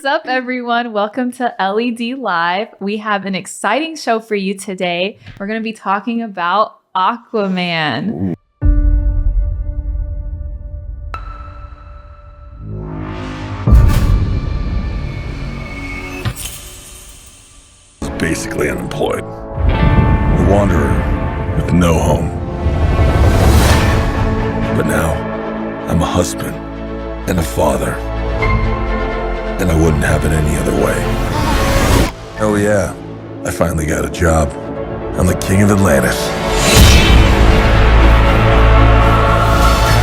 up, everyone? Welcome to LED Live. We have an exciting show for you today. We're going to be talking about Aquaman. Basically unemployed. A wanderer with no home. But now, I'm a husband and a father. And I wouldn't have it any other way. Oh yeah, I finally got a job. I'm the king of Atlantis.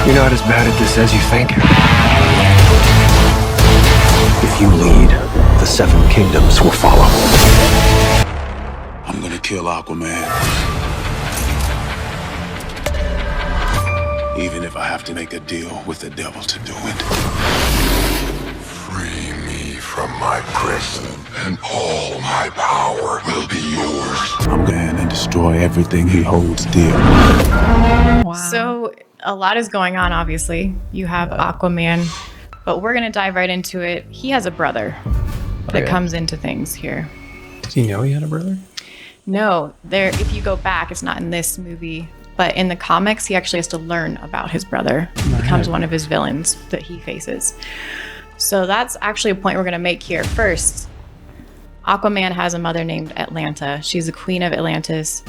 You're not as bad at this as you think. If you lead, the 7 kingdoms will follow. I'm gonna kill Aquaman. Even if I have to make a deal with the devil to do it. Free me from my prison, and all my power will be yours. I'm gonna destroy everything he holds dear. Wow. So a lot is going on, obviously. You have Aquaman, but we're going to dive right into it. He has a brother that comes into things here. Did you know he had a brother? No, if you go back, it's not in this movie, but in the comics, he actually has to learn about his brother. He becomes one of his villains that he faces. So that's actually a point we're going to make here. First, Aquaman has a mother named Atlanta. She's the queen of Atlantis.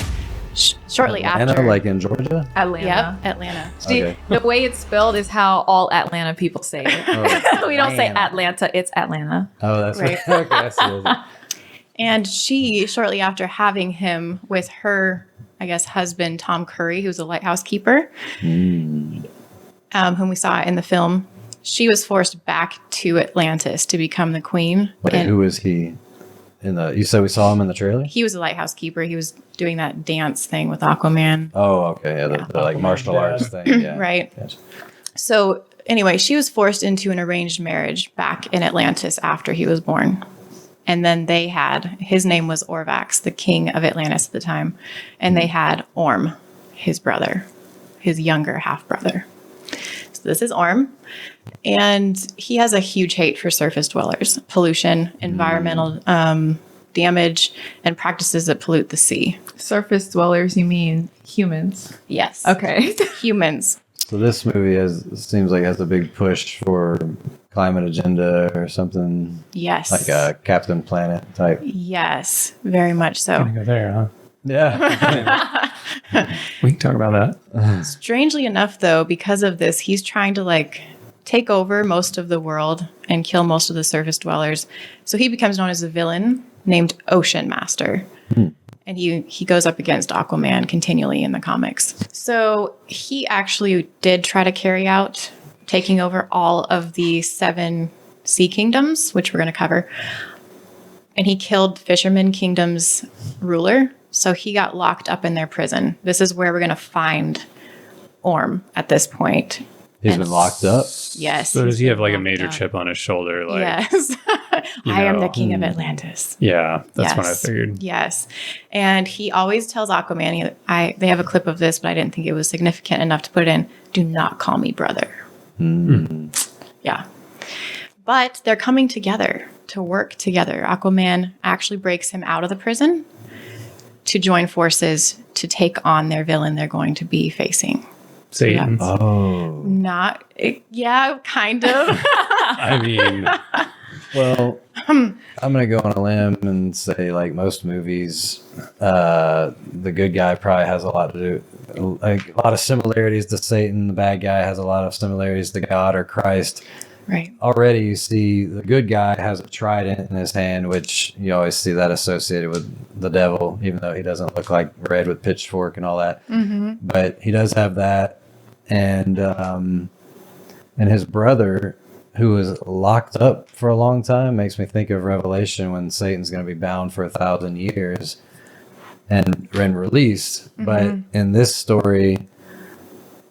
Shortly Atlanta, after, like in Georgia? Atlanta. Yep, Atlanta. See, the way it's spelled is how all Atlanta people say it. We don't say Atlanta, it's Atlanta. Oh, that's Right. right. Okay, I see. And she, shortly after having him with her, I guess, husband, Tom Curry, who's a lighthouse keeper, whom we saw in the film, she was forced back to Atlantis to become the queen. Wait, And who was he? You said we saw him in the trailer? he was a lighthouse keeper. He was doing that dance thing with Aquaman. Oh, okay. Yeah, the like martial arts thing. Yeah. Right. Yes. So anyway, she was forced into an arranged marriage back in Atlantis after he was born. And then his name was Orvax, the king of Atlantis at the time. And they had Orm, his brother, his younger half-brother. So this is Orm. And he has a huge hate for surface dwellers, pollution, environmental damage, and practices that pollute the sea. Surface dwellers, you mean humans? Yes. Okay. Humans. So this movie seems like has a big push for climate agenda or something. Yes. Like a Captain Planet type. Yes, very much so. Go there, huh? Yeah. We can talk about that. Strangely enough, though, because of this, he's trying to take over most of the world and kill most of the surface dwellers. So he becomes known as a villain named Ocean Master. And he goes up against Aquaman continually in the comics. So he actually did try to carry out taking over all of the 7 sea kingdoms, which we're going to cover. And he killed Fisherman Kingdom's ruler. So he got locked up in their prison. This is where we're going to find Orm at this point. He's been locked up. Yes. So does he he's have been like a locked major up. chip on his shoulder? Like, Yes. I am the king of Atlantis. Yeah, that's what I Yes. figured. Yes. And he always tells Aquaman, they have a clip of this, but I didn't think it was significant enough to put it in. Do not call me brother. Yeah. But they're coming together to work together. Aquaman actually breaks him out of the prison to join forces to take on their villain they're going to be facing. Satan. Oh. Yeah, kind of. I mean, Well, I'm going to go on a limb and say, like most movies, the good guy probably has a lot to do, like a lot of similarities to Satan. The bad guy has a lot of similarities to God or Christ. Right. Already you see the good guy has a trident in his hand, which you always see that associated with the devil, even though he doesn't look like red with pitchfork and all that. Mm-hmm. But he does have that. And his brother, who was locked up for a long time, makes me think of Revelation when Satan's going to be bound for 1,000 years and released. Mm-hmm. But in this story,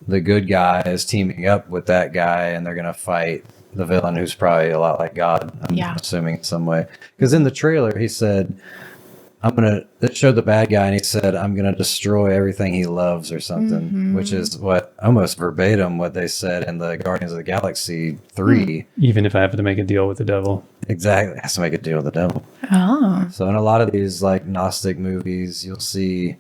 the good guy is teaming up with that guy, and they're going to fight the villain, who's probably a lot like God, I'm assuming in some way. Because in the trailer, he said, it showed the bad guy and he said, I'm going to destroy everything he loves or something, which is what almost verbatim what they said in the Guardians of the Galaxy 3. Even if I have to make a deal with the devil. Exactly. Has to make a deal with the devil. Oh. So in a lot of these like Gnostic movies, you'll see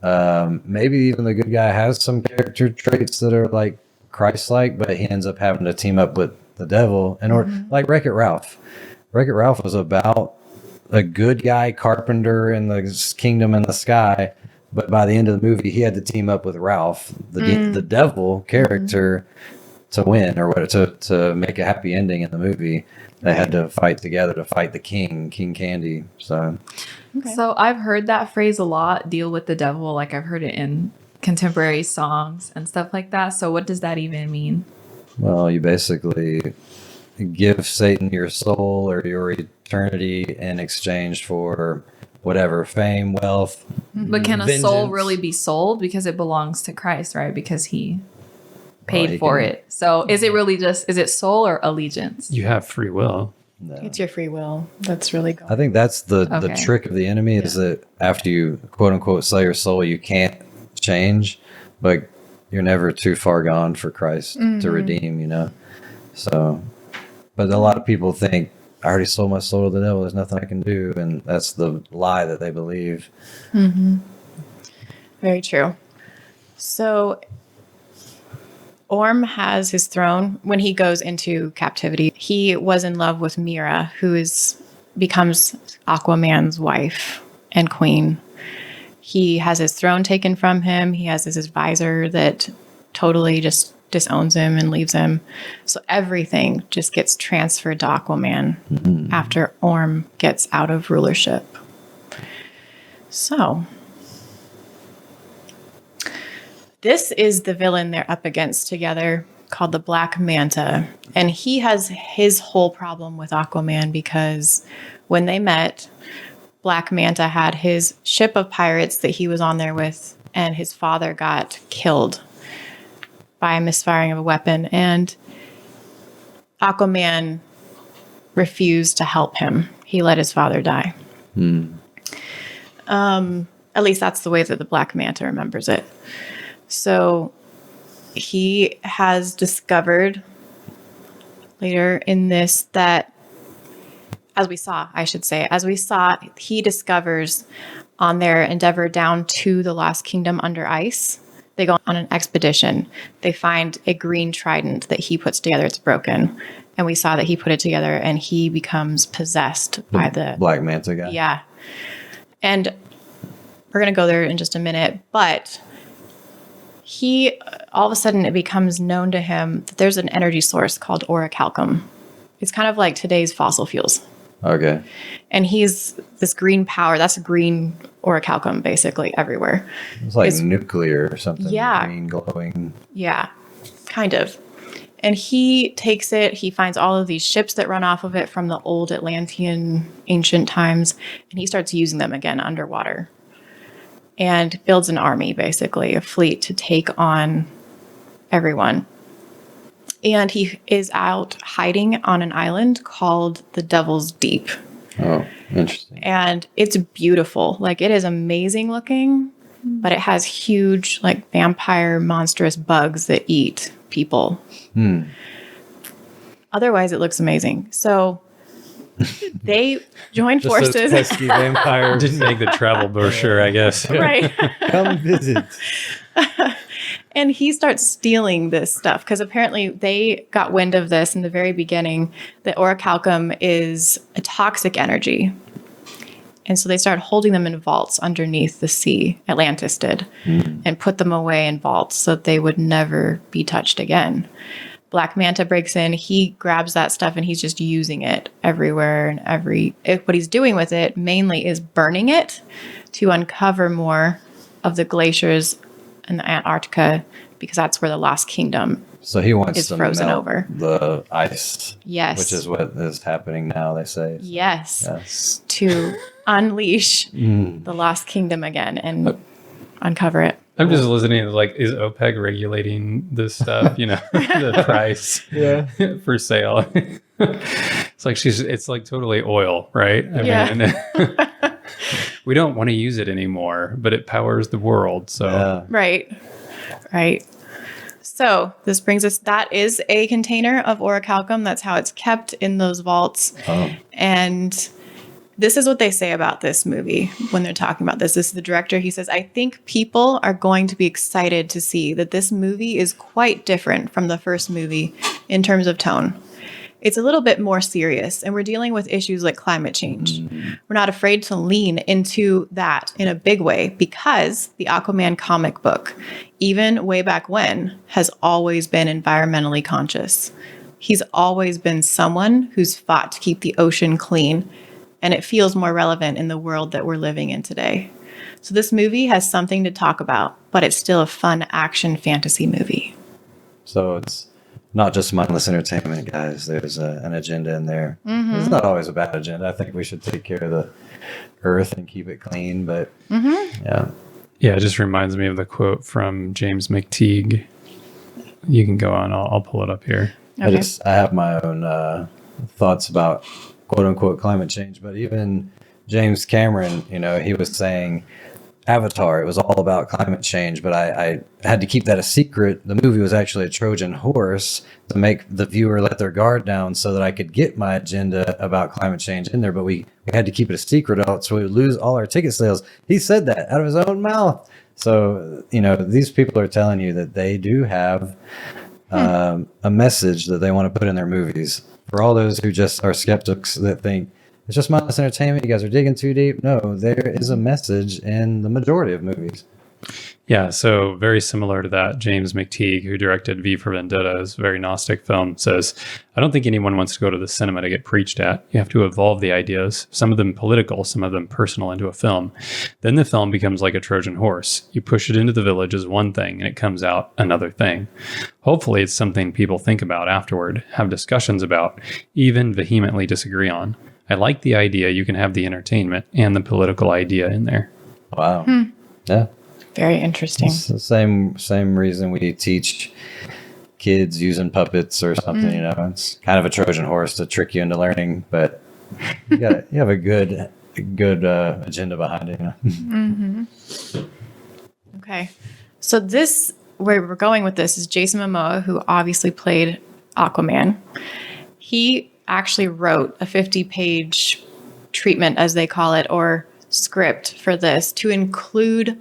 maybe even the good guy has some character traits that are like Christ-like, but he ends up having to team up with the devil. And or like Wreck-It Ralph. Wreck-It Ralph was about a good guy carpenter in the kingdom in the sky, but by the end of the movie, he had to team up with Ralph, the devil character, to win or what to make a happy ending in the movie. They had to fight together to fight the King Candy. So I've heard that phrase a lot, deal with the devil. Like I've heard it in contemporary songs and stuff like that. So what does that even mean? Well, you basically give Satan your soul or your eternity in exchange for whatever, fame, wealth. But can a soul vengeance. really be sold? Because it belongs to Christ, right? Because he paid he for can- it. So is it really is it soul or allegiance? You have free will. No. It's your free will. That's really good. I think that's the Okay. trick of the enemy is that after you quote unquote sell your soul, you can't change, but you're never too far gone for Christ to redeem, you know? So, but a lot of people think, I already sold my soul to the devil, there's nothing I can do. And that's the lie that they believe. Very true. So Orm has his throne when he goes into captivity. He was in love with Mira, who becomes Aquaman's wife and queen. He has his throne taken from him. He has his advisor that totally just disowns him and leaves him. So everything just gets transferred to Aquaman after Orm gets out of rulership. So this is the villain they're up against together, called the Black Manta. And he has his whole problem with Aquaman because when they met, Black Manta had his ship of pirates that he was on there with, and his father got killed by a misfiring of a weapon. And Aquaman refused to help him. He let his father die. At least that's the way that the Black Manta remembers it. So he has discovered later in this that, as we saw, he discovers on their endeavor down to the Lost Kingdom under ice, they go on an expedition. They find a green trident that he puts together. It's broken. And we saw that he put it together and he becomes possessed by the Black Manta guy. Yeah. And we're going to go there in just a minute, but he, all of a sudden, it becomes known to him that there's an energy source called orichalcum. It's kind of like today's fossil fuels. Okay. And he's this green power. That's green orichalcum basically everywhere. It's like nuclear or something. Yeah. Green glowing. Yeah, kind of. And he takes it. He finds all of these ships that run off of it from the old Atlantean ancient times. And he starts using them again underwater. And builds an army, basically, a fleet to take on everyone. And he is out hiding on an island called the Devil's Deep. Oh, interesting. And it's beautiful. Like, it is amazing looking, but it has huge, like, vampire monstrous bugs that eat people. Otherwise, it looks amazing. So they join Just those forces. pesky vampires. Didn't make the travel brochure, I guess. Right. Come visit. And he starts stealing this stuff because apparently they got wind of this in the very beginning, that orichalcum is a toxic energy. And so they started holding them in vaults underneath the sea, Atlantis did, and put them away in vaults so that they would never be touched again. Black Manta breaks in, he grabs that stuff and he's just using it everywhere. And what he's doing with it mainly is burning it to uncover more of the glaciers in the Antarctica, because that's where the Lost Kingdom So he wants is to frozen melt over. the ice. Yes. Which is what is happening now, they say. Yes. Yes. To unleash the Lost Kingdom again and uncover it. I'm just listening to like, is OPEC regulating this stuff? You know, the price for sale. It's like it's like totally oil, right? I Yeah. mean, we don't want to use it anymore, but it powers the world. So Yeah. Right. So this brings us, that is a container of orichalcum. That's how it's kept in those vaults. Oh. And this is what they say about this movie when they're talking about this. This is the director. He says, I think people are going to be excited to see that this movie is quite different from the first movie in terms of tone. It's a little bit more serious, and we're dealing with issues like climate change. We're not afraid to lean into that in a big way because the Aquaman comic book, even way back when, has always been environmentally conscious. He's always been someone who's fought to keep the ocean clean, and it feels more relevant in the world that we're living in today. So this movie has something to talk about, but it's still a fun action fantasy movie. So it's not just mindless entertainment, guys. There's an agenda in there. It's not always a bad agenda. I think we should take care of the earth and keep it clean. But yeah, it just reminds me of the quote from James McTeague. You can go on. I'll pull it up here. Okay. I have my own thoughts about quote unquote climate change. But even James Cameron, he was saying Avatar, it was all about climate change, but I had to keep that a secret. The movie was actually a Trojan horse to make the viewer let their guard down so that I could get my agenda about climate change in there, but we had to keep it a secret else so we would lose all our ticket sales. He said that out of his own mouth. So, these people are telling you that they do have a message that they want to put in their movies. For all those who just are skeptics that think, it's just mindless entertainment, you guys are digging too deep. No, there is a message in the majority of movies. Yeah, so very similar to that, James McTeague, who directed V for Vendetta, his very Gnostic film, says, I don't think anyone wants to go to the cinema to get preached at. You have to evolve the ideas, some of them political, some of them personal, into a film. Then the film becomes like a Trojan horse. You push it into the village as one thing, and it comes out another thing. Hopefully it's something people think about afterward, have discussions about, even vehemently disagree on. I like the idea you can have the entertainment and the political idea in there. Wow. Yeah. Very interesting. It's the same reason we teach kids using puppets or something, It's kind of a Trojan horse to trick you into learning, but you have a good agenda behind it. Okay. So where we're going with this is Jason Momoa, who obviously played Aquaman. He actually wrote a 50-page treatment, as they call it, or script for this to include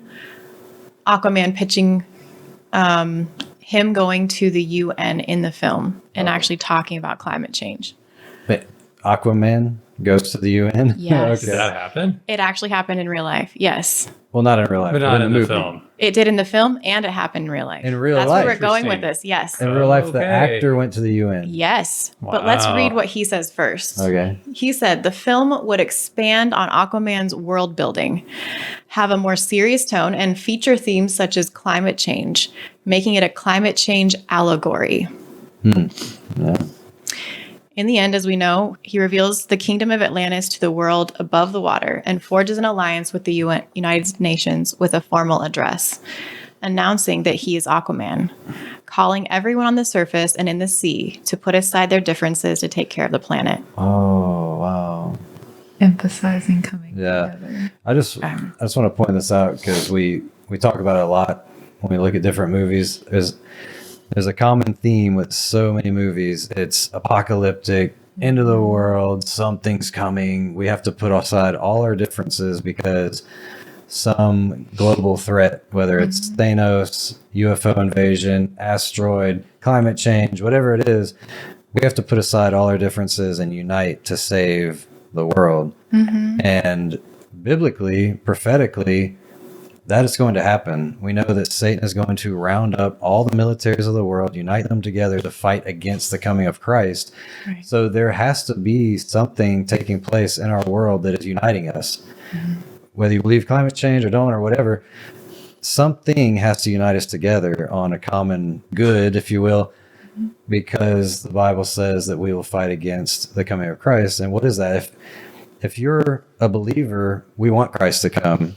Aquaman pitching him going to the UN in the film and actually talking about climate change. But Aquaman goes to the UN? Yes. Did that happen? It actually happened in real life. Yes. Well, not in real life, But not in the movie. film. It did in the film, and it happened in real life. In real That's life? where we're going with Interesting. this. Yes. In real life, the Okay. actor went to the UN. Yes. But let's Wow. read what he says first. Okay. He said the film would expand on Aquaman's world building, have a more serious tone, and feature themes such as climate change, making it a climate change allegory. Yeah. In the end, as we know, he reveals the kingdom of Atlantis to the world above the water and forges an alliance with the United Nations with a formal address, announcing that he is Aquaman, calling everyone on the surface and in the sea to put aside their differences to take care of the planet. Oh, wow. Emphasizing coming Yeah. together. I just want to point this out because we talk about it a lot when we look at different movies. There's a common theme with so many movies. It's apocalyptic, end of the world, something's coming. We have to put aside all our differences because some global threat, whether it's Thanos, UFO invasion, asteroid, climate change, whatever it is, we have to put aside all our differences and unite to save the world. And biblically, prophetically, that is going to happen. We know that Satan is going to round up all the militaries of the world, unite them together to fight against the coming of Christ. Right. So there has to be something taking place in our world that is uniting us. Whether you believe climate change or don't or whatever, something has to unite us together on a common good, if you will, because the Bible says that we will fight against the coming of Christ. And what is that? If you're a believer, we want Christ to come.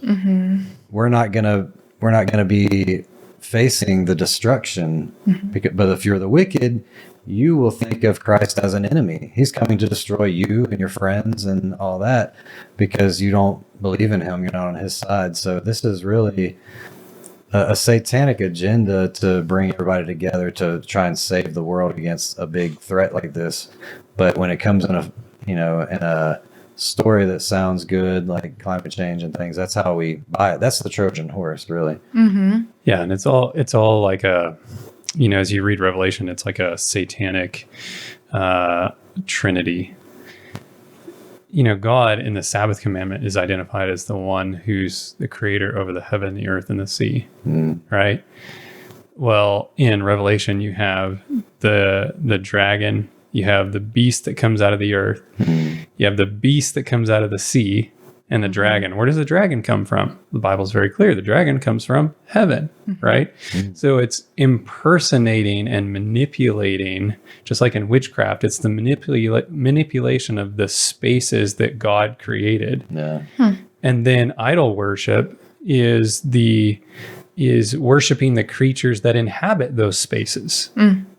We're not gonna be facing the destruction. But if you're the wicked, you will think of Christ as an enemy. He's coming to destroy you and your friends and all that because you don't believe in him. You're not on his side. So this is really a satanic agenda to bring everybody together to try and save the world against a big threat like this. But when it comes in in a story that sounds good, like climate change and things, that's how we buy it. That's the Trojan horse, really. Yeah, and it's all like a, as you read Revelation, it's like a satanic trinity. God in the Sabbath commandment is identified as the one who's the creator over the heaven, the earth, and the sea, right? Well, in Revelation, you have the dragon, you have the beast that comes out of the earth, you have the beast that comes out of the sea, and the dragon. Where does the dragon come from? The Bible's very clear. The dragon comes from heaven, right? So it's impersonating and manipulating, just like in witchcraft, it's the manipulation of the spaces that God created. Yeah. And then idol worship is worshiping the creatures that inhabit those spaces.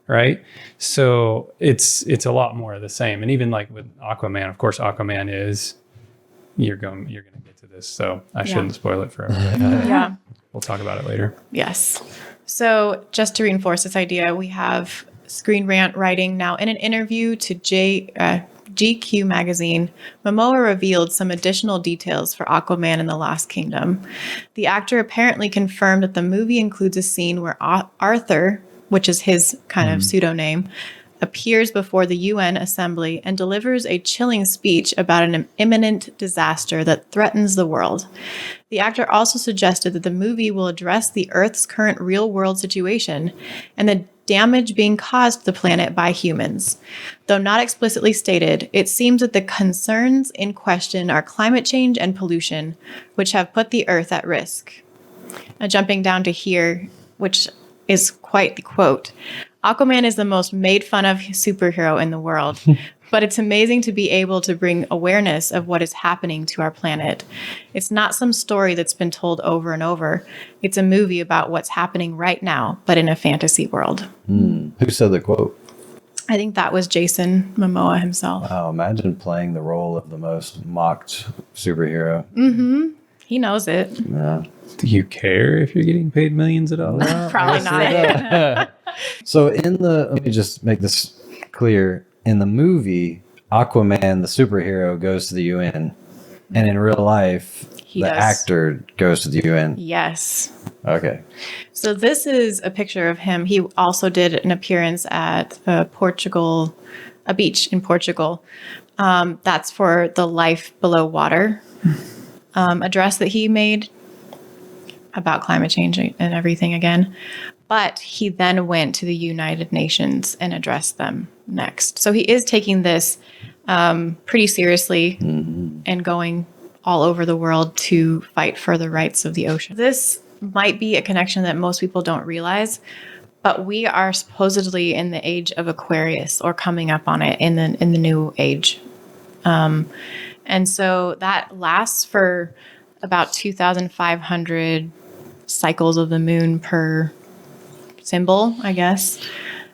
Right. So it's a lot more of the same. And even like with Aquaman, of course, Aquaman is, you're going to get to this, so I shouldn't spoil it for everyone. Yeah. We'll talk about it later. Yes. So just to reinforce this idea, we have Screen Rant writing now in an interview to GQ magazine, Momoa revealed some additional details for Aquaman and the Lost Kingdom. The actor apparently confirmed that the movie includes a scene where Arthur, which is his kind of pseudonym, appears before the UN assembly and delivers a chilling speech about an imminent disaster that threatens the world. The actor also suggested that the movie will address the Earth's current real-world situation and the damage being caused to the planet by humans. Though not explicitly stated, it seems that the concerns in question are climate change and pollution, which have put the Earth at risk. Now, jumping down to here, which is quite the quote, Aquaman is the most made fun of superhero in the world, but it's amazing to be able to bring awareness of what is happening to our planet. It's not some story that's been told over and over. It's a movie about what's happening right now, but in a fantasy world. Who said the quote? I think that was Jason Momoa himself. Wow, imagine playing the role of the most mocked superhero. He knows it. Yeah. Do you care if you're getting paid millions of dollars? Probably not. So let me just make this clear. In the movie, Aquaman, the superhero, goes to the UN. And in real life, the actor goes to the UN. Yes. Okay. So this is a picture of him. He also did an appearance at a beach in Portugal. That's for the Life Below Water address that he made about climate change and everything again. But he then went to the United Nations and addressed them next. So he is taking this pretty seriously and going all over the world to fight for the rights of the ocean. This might be a connection that most people don't realize, but we are supposedly in the age of Aquarius, or coming up on it in the new age. And so that lasts for about 2,500 cycles of the moon per symbol, I guess,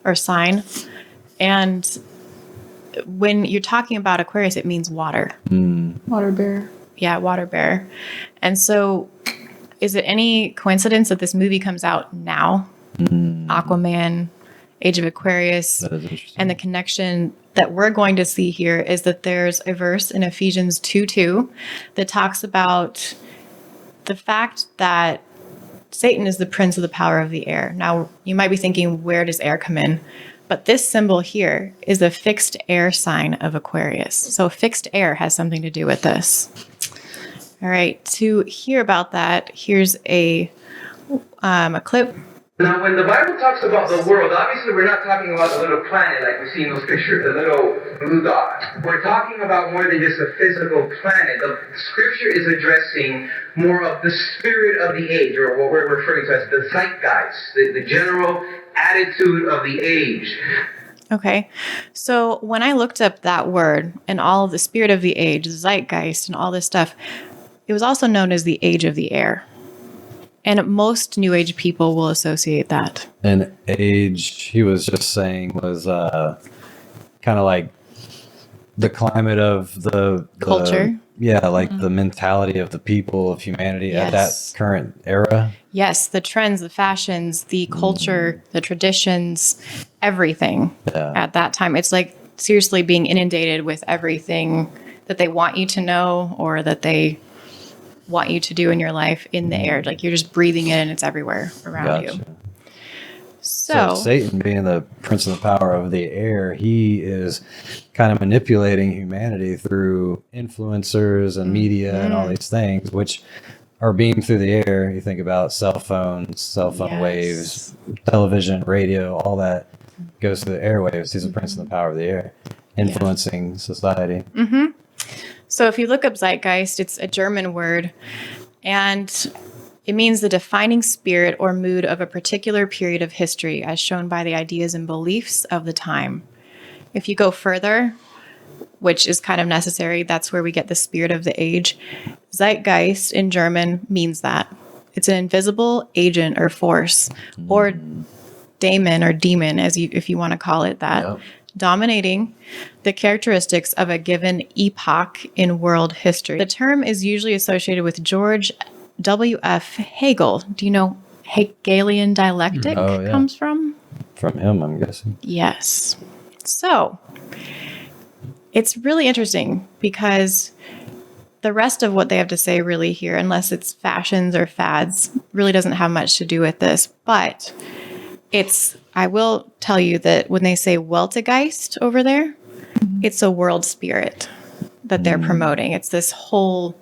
or sign. And when you're talking about Aquarius, it means water. Water bear. Yeah, water bear. And so is it any coincidence that this movie comes out now? Aquaman, Age of Aquarius. That is interesting. And the connection that we're going to see here is that there's a verse in Ephesians 2:2 that talks about the fact that Satan is the prince of the power of the air. Now, you might be thinking, where does air come in? But this symbol here is the fixed air sign of Aquarius. So fixed air has something to do with this. All right, to hear about that, here's a clip. Now, when the Bible talks about the world, obviously we're not talking about the little planet like we see in those pictures, the little blue dot. We're talking about more than just a physical planet. The scripture is addressing more of the spirit of the age, or what we're referring to as the zeitgeist, the general attitude of the age. Okay, so when I looked up that word and all of the spirit of the age, zeitgeist, and all this stuff, it was also known as the age of the air. And most New Age people will associate that. And age, he was just saying, was kind of like the climate of the Culture. Yeah, like the mentality of the people of humanity at that Yes. current era. Yes, the trends, the fashions, the culture, the traditions, everything Yeah. at that time. It's like seriously being inundated with everything that they want you to know or that they want you to do in your life in the air. Like you're just breathing it and it's everywhere around you. So Satan, being the prince of the power of the air, he is kind of manipulating humanity through influencers and media and all these things, which are beamed through the air. You think about cell phones, cell phone waves, television, radio, all that goes through the airwaves. He's the prince of the power of the air, influencing society. So if you look up Zeitgeist, it's a German word, and it means the defining spirit or mood of a particular period of history as shown by the ideas and beliefs of the time. If you go further, which is kind of necessary, that's where we get the spirit of the age. Zeitgeist in German means that. It's an invisible agent or force, or daemon or demon, if you want to call it that, dominating the characteristics of a given epoch in world history. The term is usually associated with George W.F. Hegel. Do you know Hegelian dialectic comes from? From him, I'm guessing. Yes. So it's really interesting because the rest of what they have to say really here, unless it's fashions or fads, really doesn't have much to do with this. But I will tell you that when they say Weltgeist over there, it's a world spirit that they're promoting. It's this whole,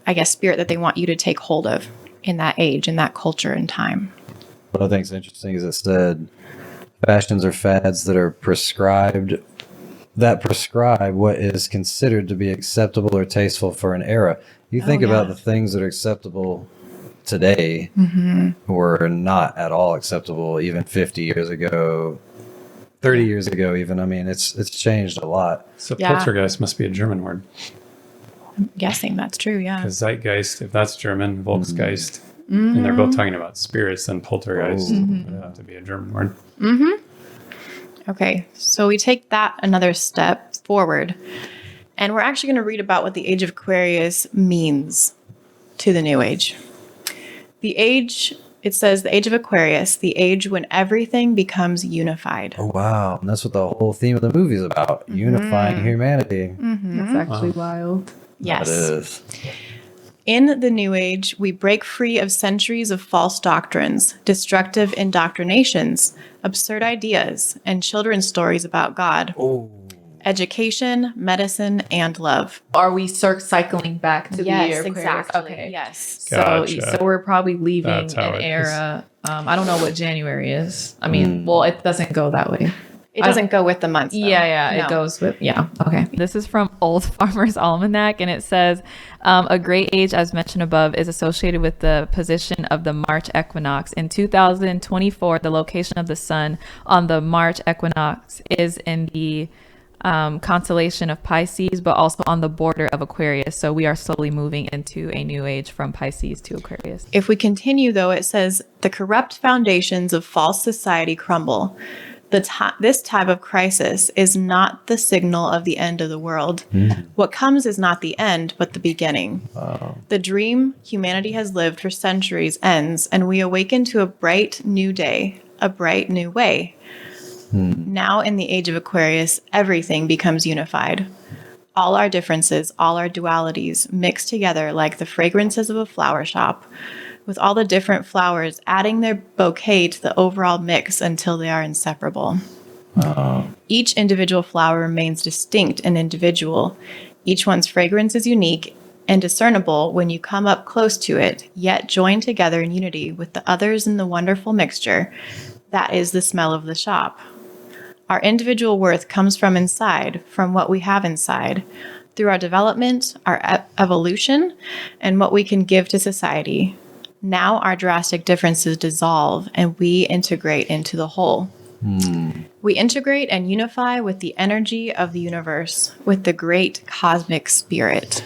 I guess, spirit that they want you to take hold of in that age, in that culture and time. What I think is interesting is it said fashions or fads that are prescribed, that prescribe what is considered to be acceptable or tasteful for an era. You think about the things that are acceptable today were not at all acceptable even 50 years ago, 30 years ago even. I mean, it's changed a lot. So poltergeist must be a German word. I'm guessing that's true, yeah. Because Zeitgeist, if that's German, Volksgeist, and they're both talking about spirits, then poltergeist would have to be a German word. Okay, so we take that another step forward, and we're actually going to read about what the Age of Aquarius means to the New Age. The age, it says, the Age of Aquarius, the age when everything becomes unified. Oh, wow. And that's what the whole theme of the movie is about, unifying humanity. That's actually wild. Yes. It is. In the New Age, we break free of centuries of false doctrines, destructive indoctrinations, absurd ideas, and children's stories about God. Education, medicine, and love. Are we cycling back to the year? Aquarius? Exactly. Okay. Yes. Gotcha. So we're probably leaving That's how an it era. I don't know what January is. I mean, well, it doesn't go that way. It doesn't go with the months. Though. Yeah, it goes with, okay. This is from Old Farmer's Almanac, and it says, a great age, as mentioned above, is associated with the position of the March equinox. In 2024, the location of the sun on the March equinox is in the constellation of Pisces, but also on the border of Aquarius. So we are slowly moving into a new age from Pisces to Aquarius. If we continue, though, it says, the corrupt foundations of false society crumble. This type of crisis is not the signal of the end of the world. What comes is not the end, but the beginning. The dream humanity has lived for centuries ends, and we awaken to a bright new day, a bright new way. Now, in the Age of Aquarius, everything becomes unified. All our differences, all our dualities mix together like the fragrances of a flower shop, with all the different flowers adding their bouquet to the overall mix until they are inseparable. Each individual flower remains distinct and individual. Each one's fragrance is unique and discernible when you come up close to it, yet joined together in unity with the others in the wonderful mixture. That is the smell of the shop. Our individual worth comes from inside, from what we have inside, through our development, our evolution, and what we can give to society. Now our drastic differences dissolve and we integrate into the whole. We integrate and unify with the energy of the universe, with the great cosmic spirit.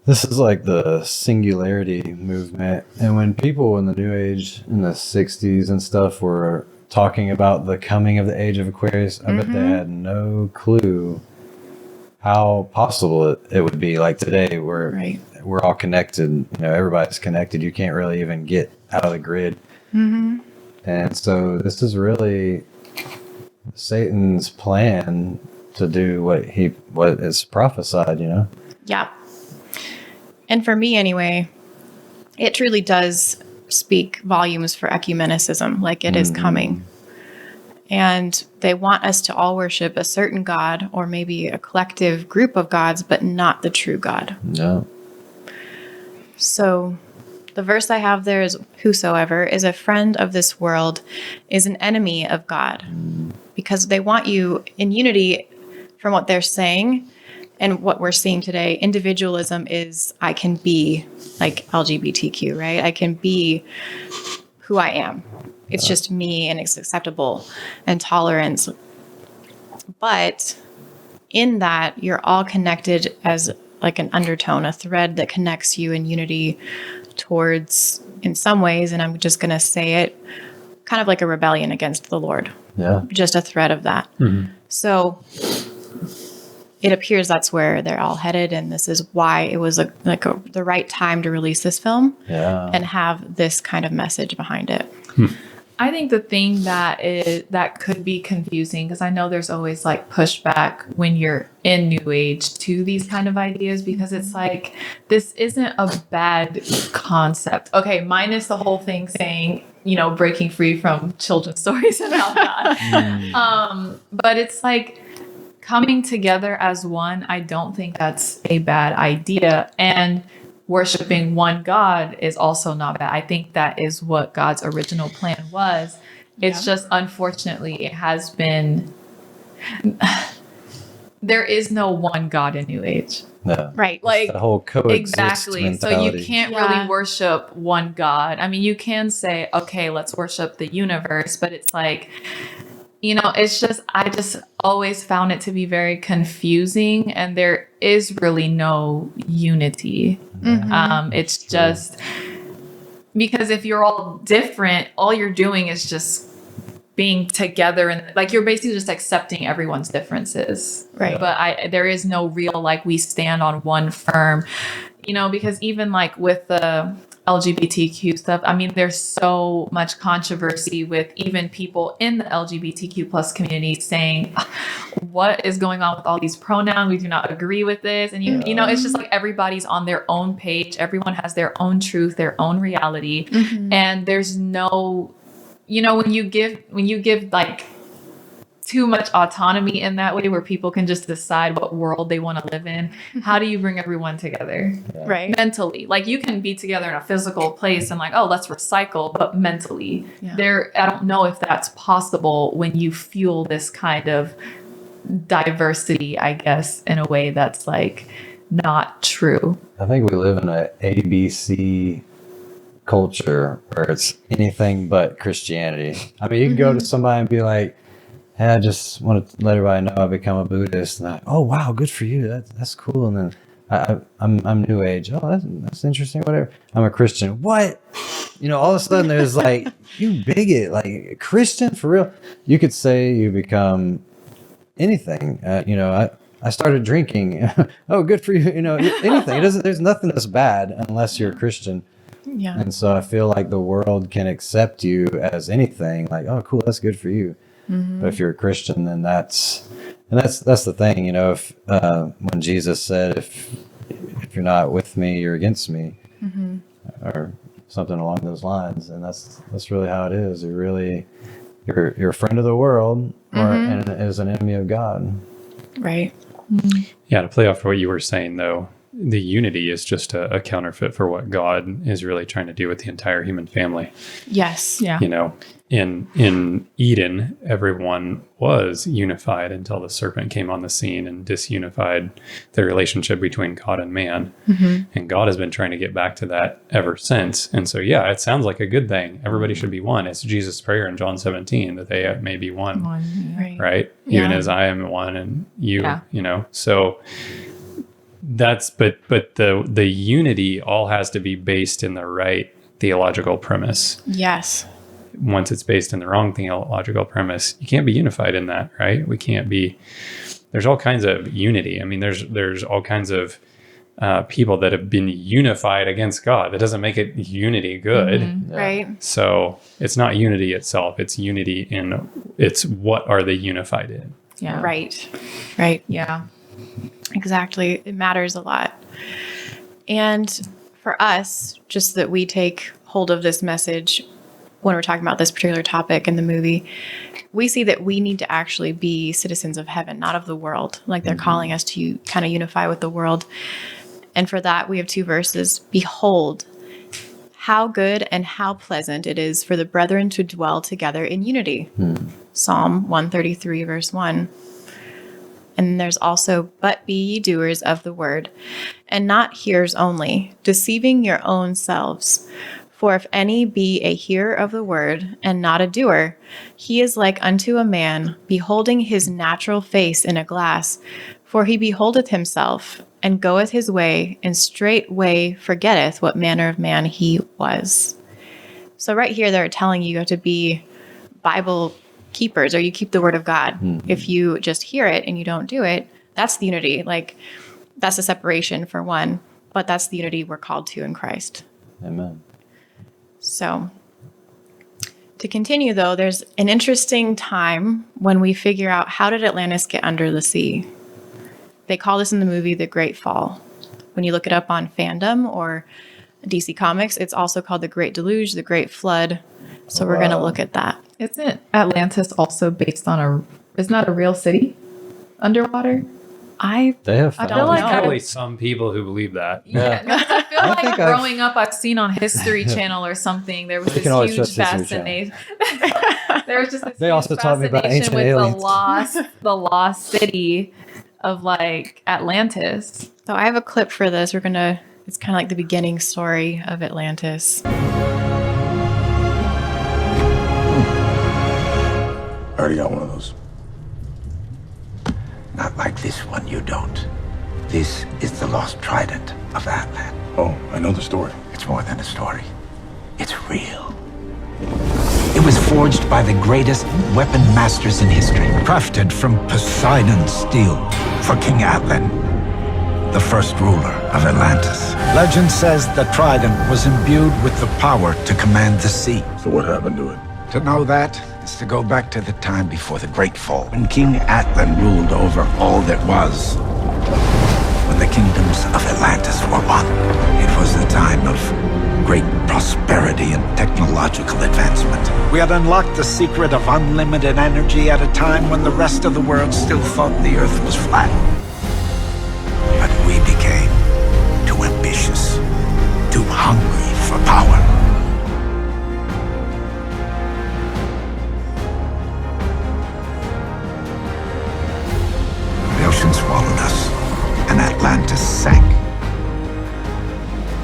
This is like the singularity movement. And when people in the New Age in the 60s and stuff were talking about the coming of the age of Aquarius, I bet they had no clue how possible it would be. Like today, we're all connected. You know, everybody's connected. You can't really even get out of the grid. And so this is really Satan's plan to do what is prophesied, you know? Yeah. And for me, anyway, it truly does speak volumes for ecumenicism, like it is coming. And they want us to all worship a certain God or maybe a collective group of gods, but not the true God. No. So the verse I have there is, whosoever is a friend of this world is an enemy of God, because they want you in unity from what they're saying. And what we're seeing today, individualism is, I can be like LGBTQ, right? I can be who I am. It's just me, and it's acceptable, and tolerance. But in that, you're all connected as like an undertone, a thread that connects you in unity towards, in some ways, and I'm just going to say it, kind of like a rebellion against the Lord. Yeah. Just a thread of that. So it appears that's where they're all headed, and this is why it was the right time to release this film and have this kind of message behind it. I think the thing that could be confusing, because I know there's always like pushback when you're in New Age to these kind of ideas, because it's like, this isn't a bad concept. Okay, minus the whole thing saying, you know, breaking free from children's stories and all that. But it's like, coming together as one, I don't think that's a bad idea. And worshiping one God is also not bad. I think that is what God's original plan was. It's just, unfortunately, it has been, there is no one God in New Age. No. Right. Like the whole coexist exactly. mentality. So you can't really worship one God. I mean, you can say, okay, let's worship the universe, but it's like, you know, it's just, I just always found it to be very confusing, and there is really no unity. It's just because if you're all different, all you're doing is just being together, and like you're basically just accepting everyone's differences. Right. But there is no real, like, we stand on one firm, you know, because even like with the LGBTQ stuff, I mean, there's so much controversy with even people in the LGBTQ plus community saying, what is going on with all these pronouns? We do not agree with this. And you know, it's just like everybody's on their own page. Everyone has their own truth, their own reality. And there's no, you know, when you give like too much autonomy in that way, where people can just decide what world they want to live in, how do you bring everyone together? Right. Mentally, like you can be together in a physical place and like, oh, let's recycle, but mentally I don't know if that's possible when you fuel this kind of diversity, I guess, in a way that's like not true. I think we live in a ABC culture where it's anything but Christianity. I mean, you can go to somebody and be like, hey, I just want to let everybody know I become a Buddhist. And oh, wow, good for you. That's cool. And then I'm New Age. Oh, that's interesting. Whatever. I'm a Christian. What? You know, all of a sudden there's like, you bigot, like Christian for real. You could say you become anything. You know, I started drinking. Oh, good for you. You know, anything. There's nothing that's bad unless you're a Christian. Yeah. And so I feel like the world can accept you as anything. Like, oh, cool, that's good for you. But if you're a Christian, then that's the thing, you know. If when Jesus said, if you're not with me, you're against me, or something along those lines, and that's really how it is. You're a friend of the world, and is an enemy of God. Right. Yeah, to play off what you were saying, though, the unity is just a counterfeit for what God is really trying to do with the entire human family. Yes. Yeah. You know, in Eden, everyone was unified until the serpent came on the scene and disunified the relationship between God and man. And God has been trying to get back to that ever since. And so, yeah, it sounds like a good thing. Everybody should be one. It's Jesus' prayer in John 17 that they may be one, Right. right? Even as I am one and you, you know. So but the unity all has to be based in the right theological premise. Yes. Once it's based in the wrong theological premise, you can't be unified in that, right? We can't be. There's all kinds of unity. I mean, there's all kinds of people that have been unified against God. That doesn't make it unity good. Mm-hmm. Right. So it's not unity itself. It's unity in it's what are they unified in. Yeah. Right. Right. Yeah. Exactly. It matters a lot. And for us, just that we take hold of this message when we're talking about this particular topic in the movie, we see that we need to actually be citizens of heaven, not of the world. Like they're calling us to kind of unify with the world. And for that, we have 2 verses. Behold, how good and how pleasant it is for the brethren to dwell together in unity. Psalm 133, verse 1. And there's also, but be ye doers of the word, and not hearers only, deceiving your own selves. For if any be a hearer of the word, and not a doer, he is like unto a man beholding his natural face in a glass. For he beholdeth himself, and goeth his way, and straightway forgetteth what manner of man he was. So right here, they're telling you have to be Bible keepers, or you keep the word of God. If you just hear it and you don't do it, that's the unity. Like, that's the separation for one, but that's the unity we're called to in Christ. Amen. So to continue, though, there's an interesting time when we figure out, how did Atlantis get under the sea? They call this in the movie the Great Fall. When you look it up on fandom or DC Comics, it's also called the Great Deluge, the Great Flood. So we're going to look at that. Isn't Atlantis also based on isn't that a real city underwater? I They have I found don't There's know. probably some people who believe that. Yeah, because I feel I like think growing up, I've seen on History Channel or something. There was You can always this huge trust History fascination. There was just this They huge also taught me about fascination ancient with aliens. the lost city of like Atlantis. So I have a clip for this. It's kind of like the beginning story of Atlantis. I already got one of those. Not like this one, you don't. This is the lost trident of Atlan. Oh, I know the story. It's more than a story. It's real. It was forged by the greatest weapon masters in history. Crafted from Poseidon's steel for King Atlan, the first ruler of Atlantis. Legend says the trident was imbued with the power to command the sea. So what happened to it? To know that is to go back to the time before the Great Fall, when King Atlan ruled over all that was. When the kingdoms of Atlantis were one. It was a time of great prosperity and technological advancement. We had unlocked the secret of unlimited energy at a time when the rest of the world still thought the Earth was flat. But we became too ambitious, too hungry for power. The ocean swallowed us, and Atlantis sank.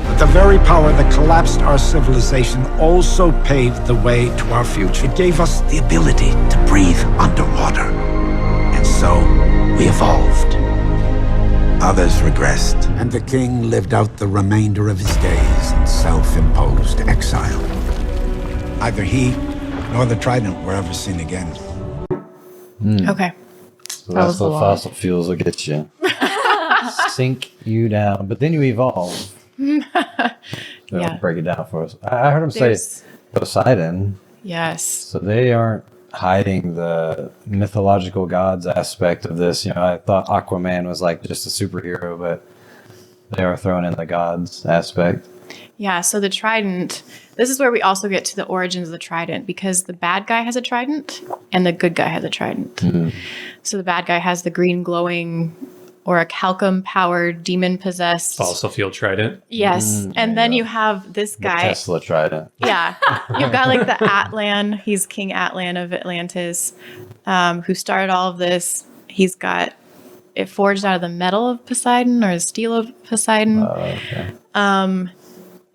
But the very power that collapsed our civilization also paved the way to our future. It gave us the ability to breathe underwater. And so, we evolved. Others regressed, and the king lived out the remainder of his days in self-imposed exile. Neither he nor the trident were ever seen again. Okay. So that's was a what lot. fossil fuels will get you. Sink you down. But then you evolve. They'll Yeah. break it down for us. I heard him There's- say Poseidon. Yes. So they aren't hiding the mythological gods aspect of this. You know, I thought Aquaman was like just a superhero, but they are throwing in the gods aspect. Yeah, so the trident, this is where we also get to the origins of the trident, because the bad guy has a trident and the good guy has a trident. So the bad guy has the green glowing or a calcum powered demon possessed. Fossil fuel trident. Yes. And then you have this The guy. Tesla trident. Yeah. You've got like the Atlan. He's King Atlan of Atlantis, who started all of this. He's got it forged out of the metal of Poseidon or the steel of Poseidon. Okay.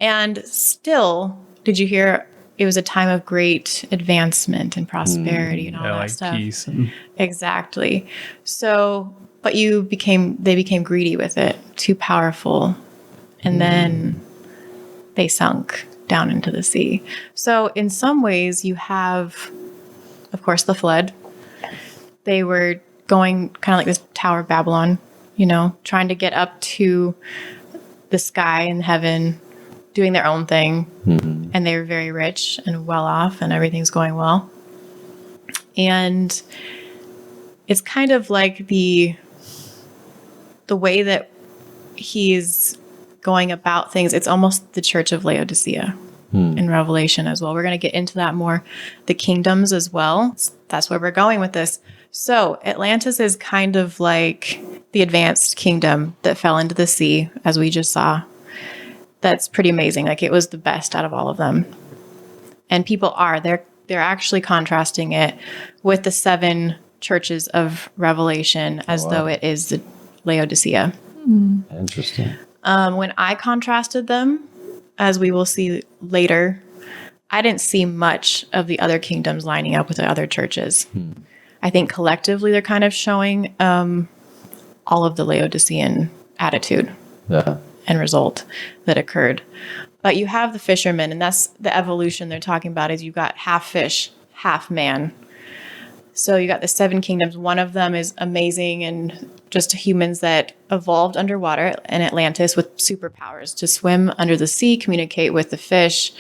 And still, did you hear it was a time of great advancement and prosperity and all Yeah, that like stuff? peace. And Exactly. So But they became greedy with it, too powerful. And then they sunk down into the sea. So in some ways you have, of course, the flood. They were going kind of like this Tower of Babylon, trying to get up to the sky and heaven, doing their own thing. And they were very rich and well off and everything's going well. And it's kind of like the way that he's going about things. It's almost the church of Laodicea in Revelation as well. We're going to get into that more. The kingdoms as well. That's where we're going with this. So Atlantis is kind of like the advanced kingdom that fell into the sea, as we just saw. That's pretty amazing. Like, it was the best out of all of them. And people they're actually contrasting it with the 7 churches of Revelation as though it is the Laodicea. Interesting. When I contrasted them, as we will see later, I didn't see much of the other kingdoms lining up with the other churches. I think collectively they're kind of showing all of the Laodicean attitude and result that occurred. But you have the fishermen, and that's the evolution they're talking about, is you've got half fish, half man. So you got the 7 kingdoms. One of them is amazing and just humans that evolved underwater in Atlantis with superpowers to swim under the sea, communicate with the fish,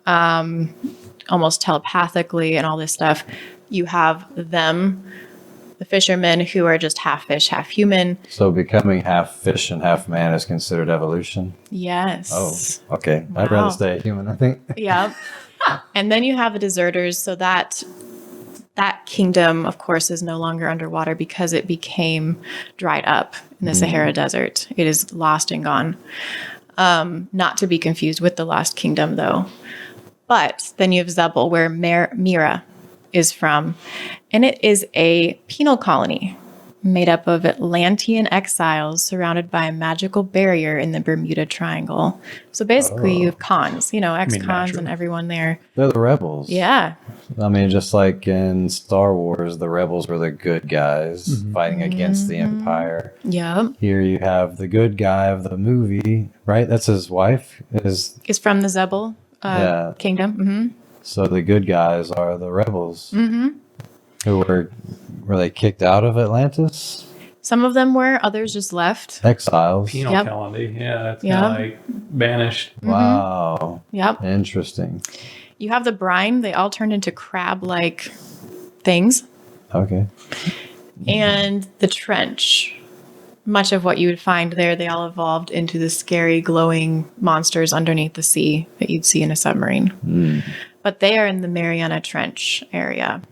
almost telepathically and all this stuff. You have them, the fishermen, who are just half fish, half human. So becoming half fish and half man is considered evolution? Yes. Oh, okay. Wow. I'd rather stay human, I think. Yep. And then you have the deserters. So that kingdom, of course, is no longer underwater because it became dried up in the Sahara Desert. It is lost and gone. Not to be confused with the Lost Kingdom, though. But then you have Zebul, where Mira is from. And it is a penal colony made up of Atlantean exiles surrounded by a magical barrier in the Bermuda Triangle. So basically you have cons, ex-cons and everyone there. They're the rebels. Yeah. I mean, just like in Star Wars, the rebels were the good guys fighting against the Empire. Yep. Here you have the good guy of the movie, right? That's his wife. Is from the Zebul kingdom. Mm-hmm. So the good guys are the rebels. Who were they kicked out of Atlantis? Some of them were, others just left. Exiles. Penal colony. Yeah, it's kind of like banished. Wow. Yep. Interesting. You have the brine. They all turned into crab-like things. Okay. And the trench. Much of what you would find there, they all evolved into the scary, glowing monsters underneath the sea that you'd see in a submarine. But they are in the Mariana Trench area.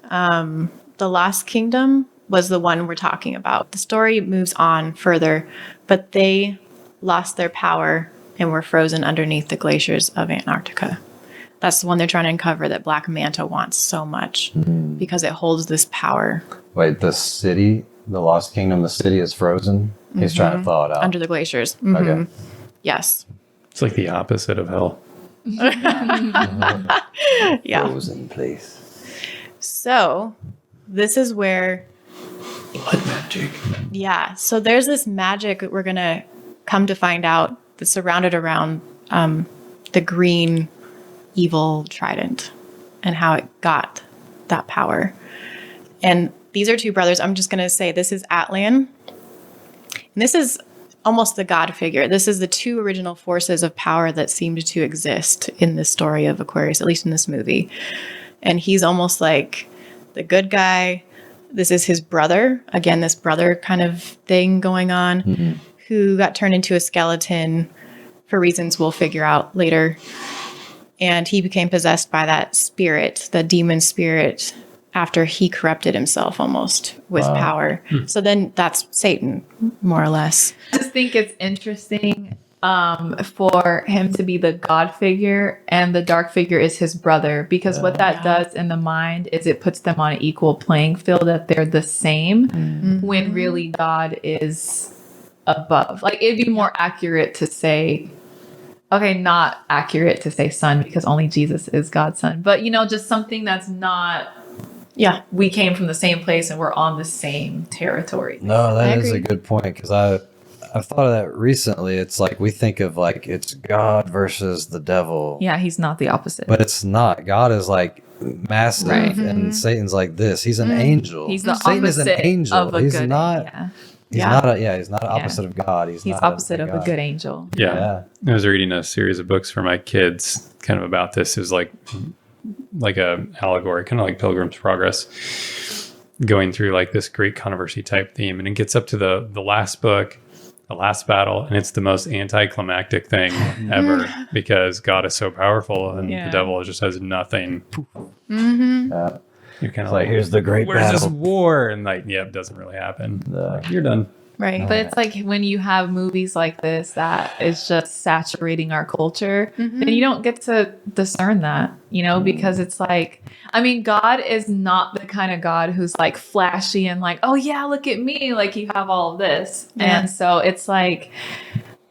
The Lost Kingdom was the one we're talking about. The story moves on further, but they lost their power and were frozen underneath the glaciers of Antarctica. That's the one they're trying to uncover that Black Manta wants so much because it holds this power. Wait, the Lost Kingdom, the city is frozen? He's trying to thaw it out. Under the glaciers. Okay. Yes. It's like the opposite of hell. Yeah. Frozen place. So this is where Blood magic. Yeah. So there's this magic that we're going to come to find out that's surrounded around the green evil trident and how it got that power. And these are 2 brothers. I'm just going to say this is Atlan. And this is almost the God figure. This is the 2 original forces of power that seemed to exist in the story of Aquarius, at least in this movie. And he's almost like the good guy. This is his brother. Again, this brother kind of thing going on, who got turned into a skeleton for reasons we'll figure out later. And he became possessed by that spirit, the demon spirit, after he corrupted himself almost with power. So then that's Satan, more or less. I just think it's interesting for him to be the God figure and the dark figure is his brother, because what that does in the mind is it puts them on an equal playing field, that they're the same when really God is above. Like, it'd be more accurate to say, okay, not accurate to say son because only Jesus is God's son, but just something that's not Yeah. we came from the same place and we're on the same territory. No, I that is agree. a good point because I've thought of that recently. It's like we think of like it's God versus the devil. Yeah, he's not the opposite. But it's not. God is like massive, Right. and Satan's like this. He's an angel. He's the Satan is an opposite angel. of a He's good not. yeah. He's Yeah. not. He's not opposite of God. He's not opposite of a God. good angel. Yeah. I was reading a series of books for my kids kind of about this. It was like a allegory, kind of like Pilgrim's Progress, going through like this great controversy type theme. And it gets up to the last book, the last battle, and it's the most anticlimactic thing ever because God is so powerful and the devil just has nothing. You're kind of Like here's the great where's this battle. war? And like, it doesn't really happen. Like, you're done. Right. But it's like when you have movies like this that is just saturating our culture, then you don't get to discern that, because it's like, I mean, God is not the kind of God who's like flashy and like, oh yeah, look at me. Like you have all of this. Yeah. And so it's like,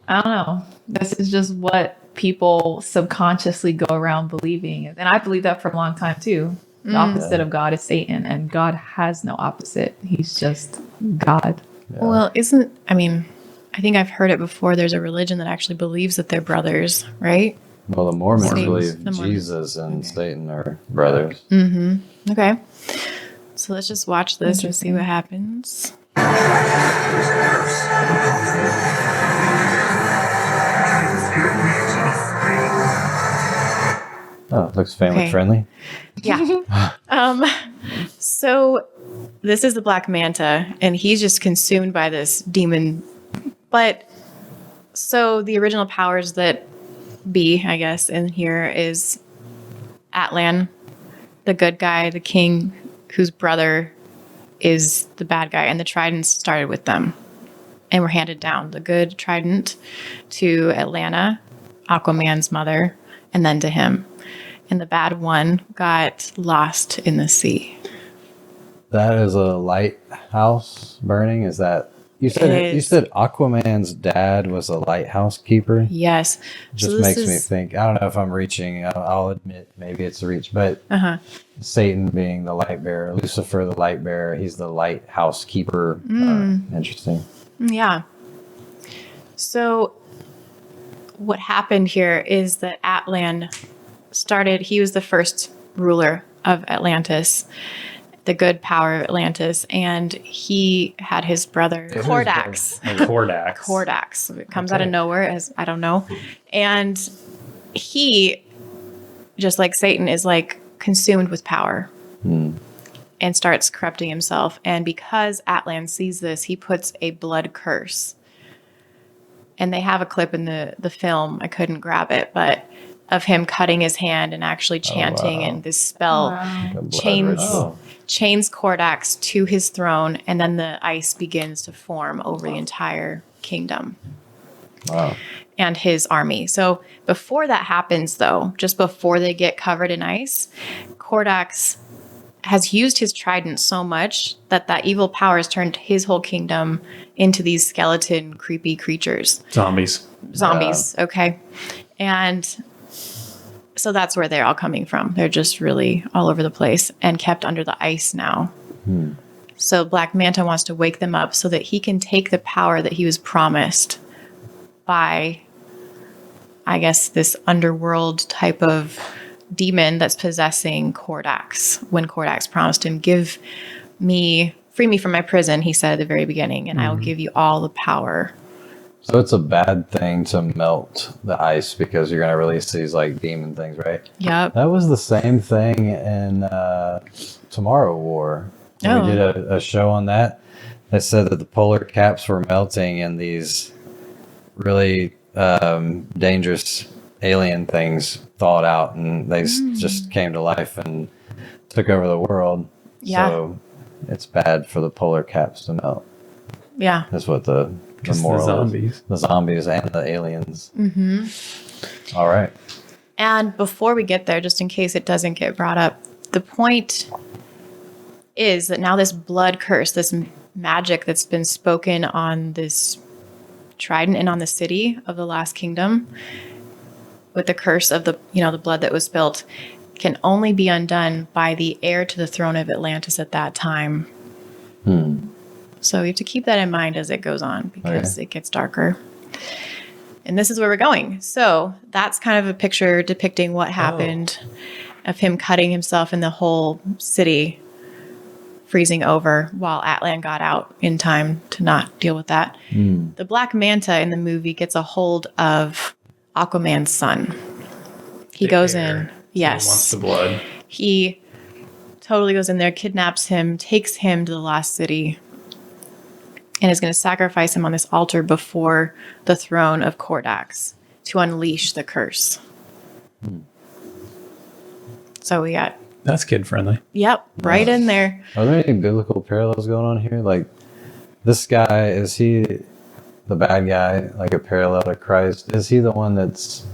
I don't know. This is just what people subconsciously go around believing. And I believe that for a long time too. The opposite of God is Satan, and God has no opposite. He's just God. Well, I think I've heard it before. There's a religion that actually believes that they're brothers, right? Well, the Mormons Satan's- believe the Mormons. Jesus and Satan are brothers. Okay. So let's just watch this and see what happens. Oh, it looks family Okay. friendly. Yeah. So this is the Black Manta, and he's just consumed by this demon. But so the original powers that be, I guess, in here is Atlan, the good guy, the king, whose brother is the bad guy, and the tridents started with them and were handed down. The good trident to Atlanta, Aquaman's mother, and then to him. And the bad one got lost in the sea. That is a lighthouse burning. Is that you said? It You is. said Aquaman's dad was a lighthouse keeper. Yes. Just this makes me is- think. I don't know if I'm reaching. I'll admit maybe it's a reach, but Uh-huh. Satan being the light bearer, Lucifer the light bearer, he's the lighthouse keeper. Interesting. Yeah. So what happened here is that Atlan he was the first ruler of Atlantis, the good power of Atlantis, and he had his brother Kordax. Kordax. Kordax. It comes out of nowhere, as I don't know. And he, just like Satan, is like consumed with power and starts corrupting himself. And because Atlan sees this, he puts a blood curse. And they have a clip in the film. I couldn't grab it, but of him cutting his hand and actually chanting, and this spell A blood chains ritual. chains Kordax to his throne, and then the ice begins to form over the entire kingdom Wow. and his army. So before that happens, though, just before they get covered in ice, Kordax has used his trident so much that evil power has turned his whole kingdom into these skeleton, creepy creatures. Zombies. Okay. And so that's where they're all coming from. They're just really all over the place and kept under the ice now. So Black Manta wants to wake them up so that he can take the power that he was promised by, I guess, this underworld type of demon that's possessing Kordax. When Kordax promised him, free me from my prison, he said at the very beginning, and I will give you all the power. So it's a bad thing to melt the ice because you're going to release these like demon things, right? Yep. That was the same thing in Tomorrow War. Oh. We did a show on that. They said that the polar caps were melting and these really dangerous alien things thawed out and they just came to life and took over the world. Yeah. So it's bad for the polar caps to melt. Yeah. That's what the moral zombies. the zombies and the aliens. All right. And before we get there, just in case it doesn't get brought up, the point is that now this blood curse, this magic that's been spoken on this trident and on the city of the last kingdom, with the curse of the blood that was spilt, can only be undone by the heir to the throne of Atlantis at that time. So we have to keep that in mind as it goes on, because it gets darker. And this is where we're going. So that's kind of a picture depicting what happened of him cutting himself and the whole city freezing over while Atlan got out in time to not deal with that. The Black Manta in the movie gets a hold of Aquaman's son. He goes in. Yes. He wants the blood. He totally goes in there, kidnaps him, takes him to the lost city, and is going to sacrifice him on this altar before the throne of Kordax to unleash the curse. So we got... That's kid friendly. Yep, right in there. Are there any biblical parallels going on here? Like, this guy, is he the bad guy, like a parallel to Christ? Is he the one that's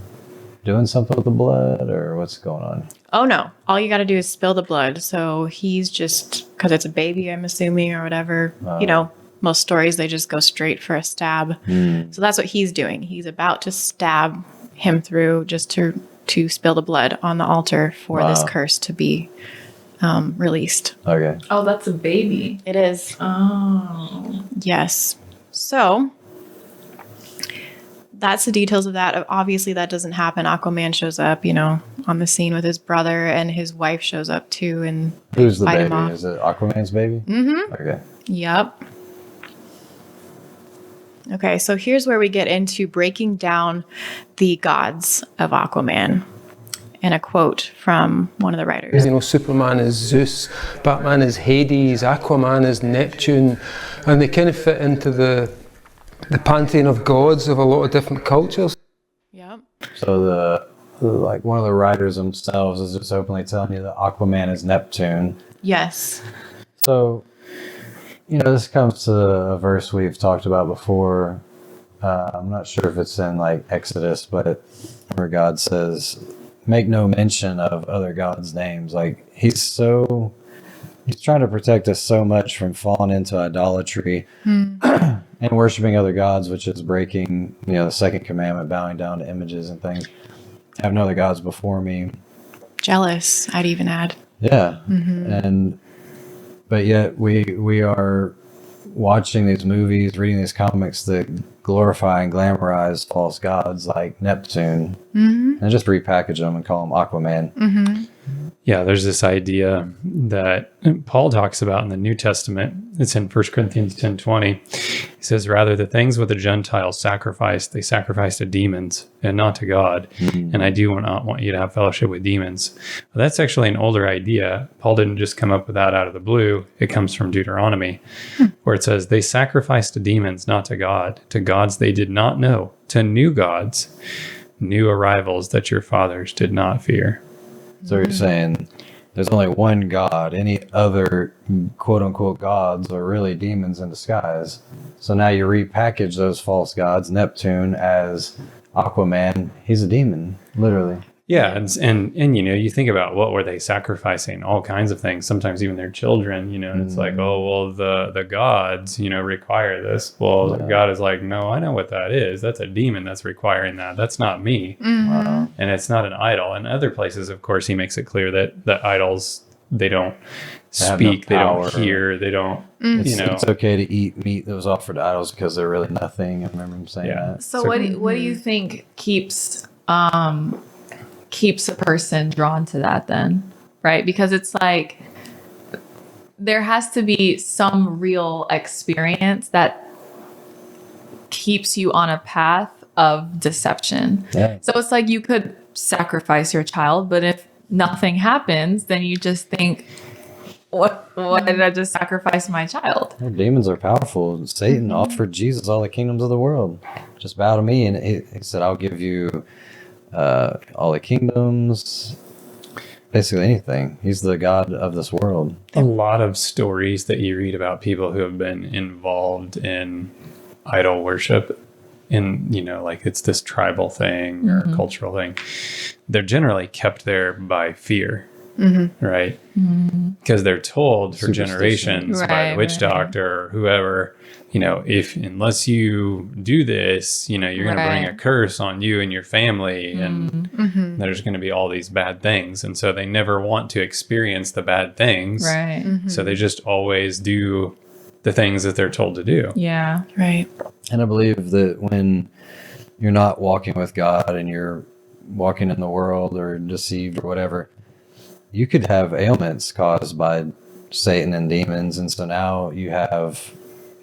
doing something with the blood, or what's going on? Oh, no. All you got to do is spill the blood. So he's just, because it's a baby, I'm assuming, or whatever. You know, most stories, they just go straight for a stab. So that's what he's doing. He's about to stab him through just to spill the blood on the altar for this curse to be released. Okay. Oh, that's a baby. It is. Oh. Yes. So that's the details of that. Obviously, that doesn't happen. Aquaman shows up, you know, on the scene with his brother, and his wife shows up too. And Who's the fight him baby? off. Is it Aquaman's baby? Mm-hmm. Okay. Yep. Okay, so here's where we get into breaking down the gods of Aquaman. And a quote from one of the writers. You know, Superman is Zeus, Batman is Hades, Aquaman is Neptune, and they kind of fit into the pantheon of gods of a lot of different cultures. Yep. So like one of the writers themselves is just openly telling you that Aquaman is Neptune. Yes. So, you know, this comes to a verse we've talked about before. I'm not sure if it's in like Exodus, but where God says, make no mention of other gods' names. Like he's trying to protect us so much from falling into idolatry and worshiping other gods, which is breaking, you know, the second commandment, bowing down to images and things. Have no other gods before me. Jealous, I'd even add. Yeah. But yet we are watching these movies, reading these comics that glorify and glamorize false gods like Neptune, and just repackage them and call them Aquaman. Yeah, there's this idea that Paul talks about in the New Testament. It's in 1 Corinthians 10:20. He says, rather the things what the Gentiles sacrifice, they sacrifice to demons and not to God. And I do not want you to have fellowship with demons. Well, that's actually an older idea. Paul didn't just come up with that out of the blue. It comes from Deuteronomy, where it says, they sacrifice to demons, not to God, to gods they did not know, to new gods, new arrivals that your fathers did not fear. So you're saying there's only one God. Any other quote unquote gods are really demons in disguise. So now you repackage those false gods, Neptune as Aquaman. He's a demon, literally. Yeah, and you know, you think about what were they sacrificing? All kinds of things. Sometimes even their children, you know, and it's like, oh, well, the gods, you know, require this. Well, God is like, no, I know what that is. That's a demon that's requiring that. That's not me. And it's not an idol. And other places, of course, he makes it clear that idols, they don't speak, they don't hear, they don't, you know. It's okay to eat meat that was offered to idols because they're really nothing. I remember him saying that. So what do you think keeps a person drawn to that then, right? Because it's like there has to be some real experience that keeps you on a path of deception. Yeah. So it's like you could sacrifice your child, but if nothing happens, then you just think, what did I just sacrifice my child? Well, demons are powerful. Satan offered Jesus all the kingdoms of the world. Just bow to me. And he said, I'll give you all the kingdoms, basically anything. He's the God of this world. A lot of stories that you read about people who have been involved in idol worship, in, you know, like it's this tribal thing or cultural thing, they're generally kept there by fear. right? Because they're told for generations by the witch doctor or whoever, you know, unless you do this, you know, you're going to bring a curse on you and your family, and there's going to be all these bad things. And so they never want to experience the bad things. Right. So they just always do the things that they're told to do. Yeah. Right. And I believe that when you're not walking with God and you're walking in the world or deceived or whatever, you could have ailments caused by Satan and demons. And so now you have,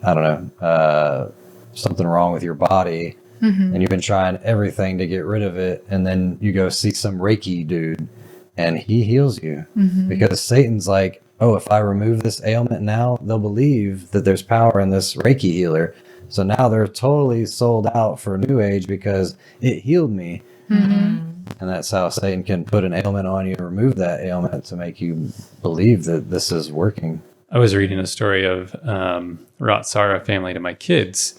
I don't know, something wrong with your body, and you've been trying everything to get rid of it. And then you go see some Reiki dude and he heals you because Satan's like, oh, if I remove this ailment now, they'll believe that there's power in this Reiki healer. So now they're totally sold out for New Age because it healed me. And that's how Satan can put an ailment on you and remove that ailment to make you believe that this is working. I was reading a story of Ratsara family to my kids,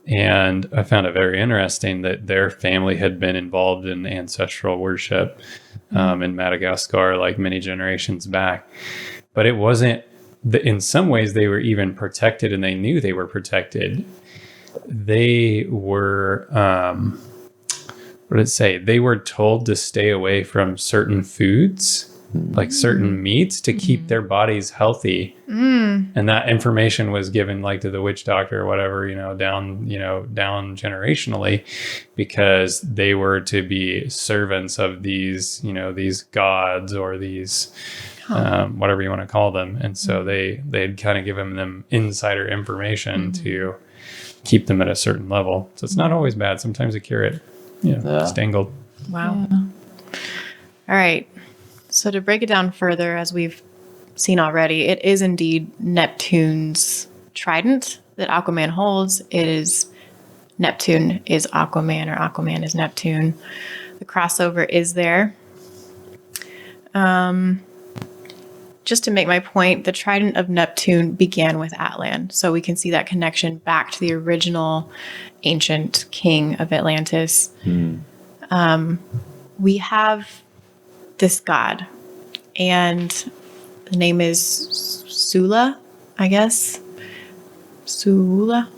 and I found it very interesting that their family had been involved in ancestral worship in Madagascar like many generations back. But it wasn't, in some ways they were even protected, and they knew they were protected. They were... what did it say? They were told to stay away from certain foods, like certain meats, to keep their bodies healthy. And that information was given like to the witch doctor or whatever, down generationally, because they were to be servants of these, these gods or these, whatever you want to call them. And so they'd kind of given them insider information to keep them at a certain level. So it's not always bad. Sometimes a curate, stangled. Wow. Yeah. All right. So to break it down further, as we've seen already, it is indeed Neptune's trident that Aquaman holds. It is Neptune is Aquaman, or Aquaman is Neptune. The crossover is there. Just to make my point, the trident of Neptune began with Atlan. So we can see that connection back to the original ancient king of Atlantis. We have this god, and the name is Sula, I guess. Sula.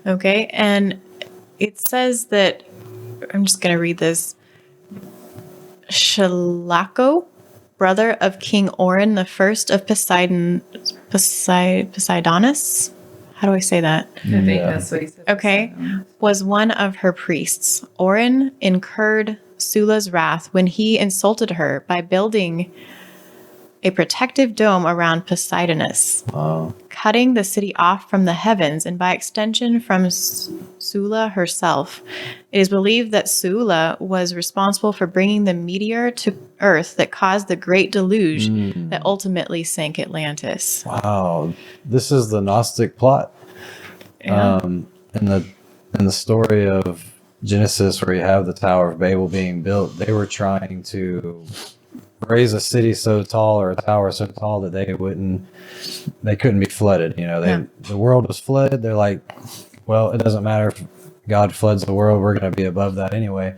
Okay, and it says that, I'm just going to read this. Shalako, brother of King Orin, the first of Poseidonus. How do I say that? I think that's what he said. Okay, was one of her priests. Orin incurred Sula's wrath when he insulted her by building a protective dome around Poseidonus, cutting the city off from the heavens and by extension from Sula herself. It is believed that Sula was responsible for bringing the meteor to Earth that caused the great deluge that ultimately sank Atlantis. Wow, this is the Gnostic plot. Yeah. In the story of Genesis, where you have the Tower of Babel being built, they were trying to raise a city so tall, or a tower so tall, that they couldn't be flooded. The world was flooded. They're like, well, it doesn't matter if God floods the world, we're going to be above that anyway.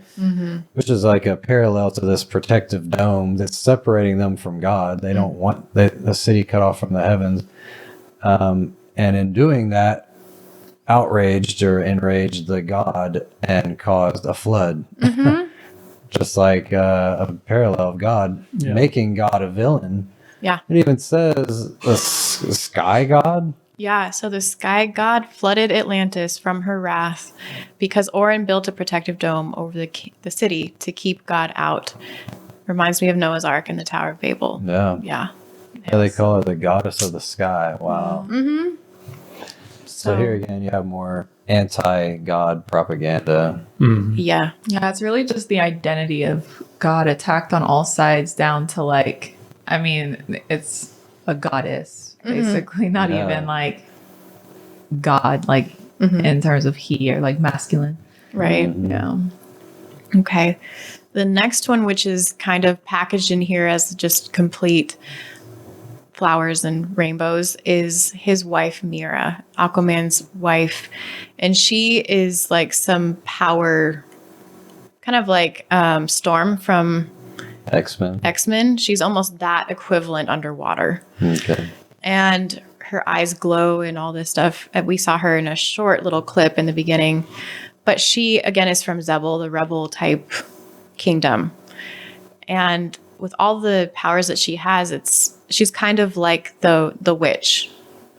Which is like a parallel to this protective dome that's separating them from God. They don't want the city cut off from the heavens. And in doing that, outraged or enraged the god and caused a flood. Just like a parallel of God, making God a villain. Yeah. It even says the sky god. Yeah, so the sky god flooded Atlantis from her wrath because Orin built a protective dome over the city to keep God out. Reminds me of Noah's Ark and the Tower of Babel. Yeah. Yeah. They call her the goddess of the sky. Wow. So here again, you have more anti-God propaganda. Yeah. Yeah, it's really just the identity of God attacked on all sides, down to it's a goddess, basically, not even like God, like in terms of he, or like masculine. Right. Yeah. Okay. The next one, which is kind of packaged in here as just complete flowers and rainbows, is his wife Mira, Aquaman's wife, and she is like some power, kind of like Storm from X-Men. She's almost that equivalent underwater. Okay. And her eyes glow and all this stuff. We saw her in a short little clip in the beginning. But she, again, is from Zebul, the rebel type kingdom. And with all the powers that she has, she's kind of like the witch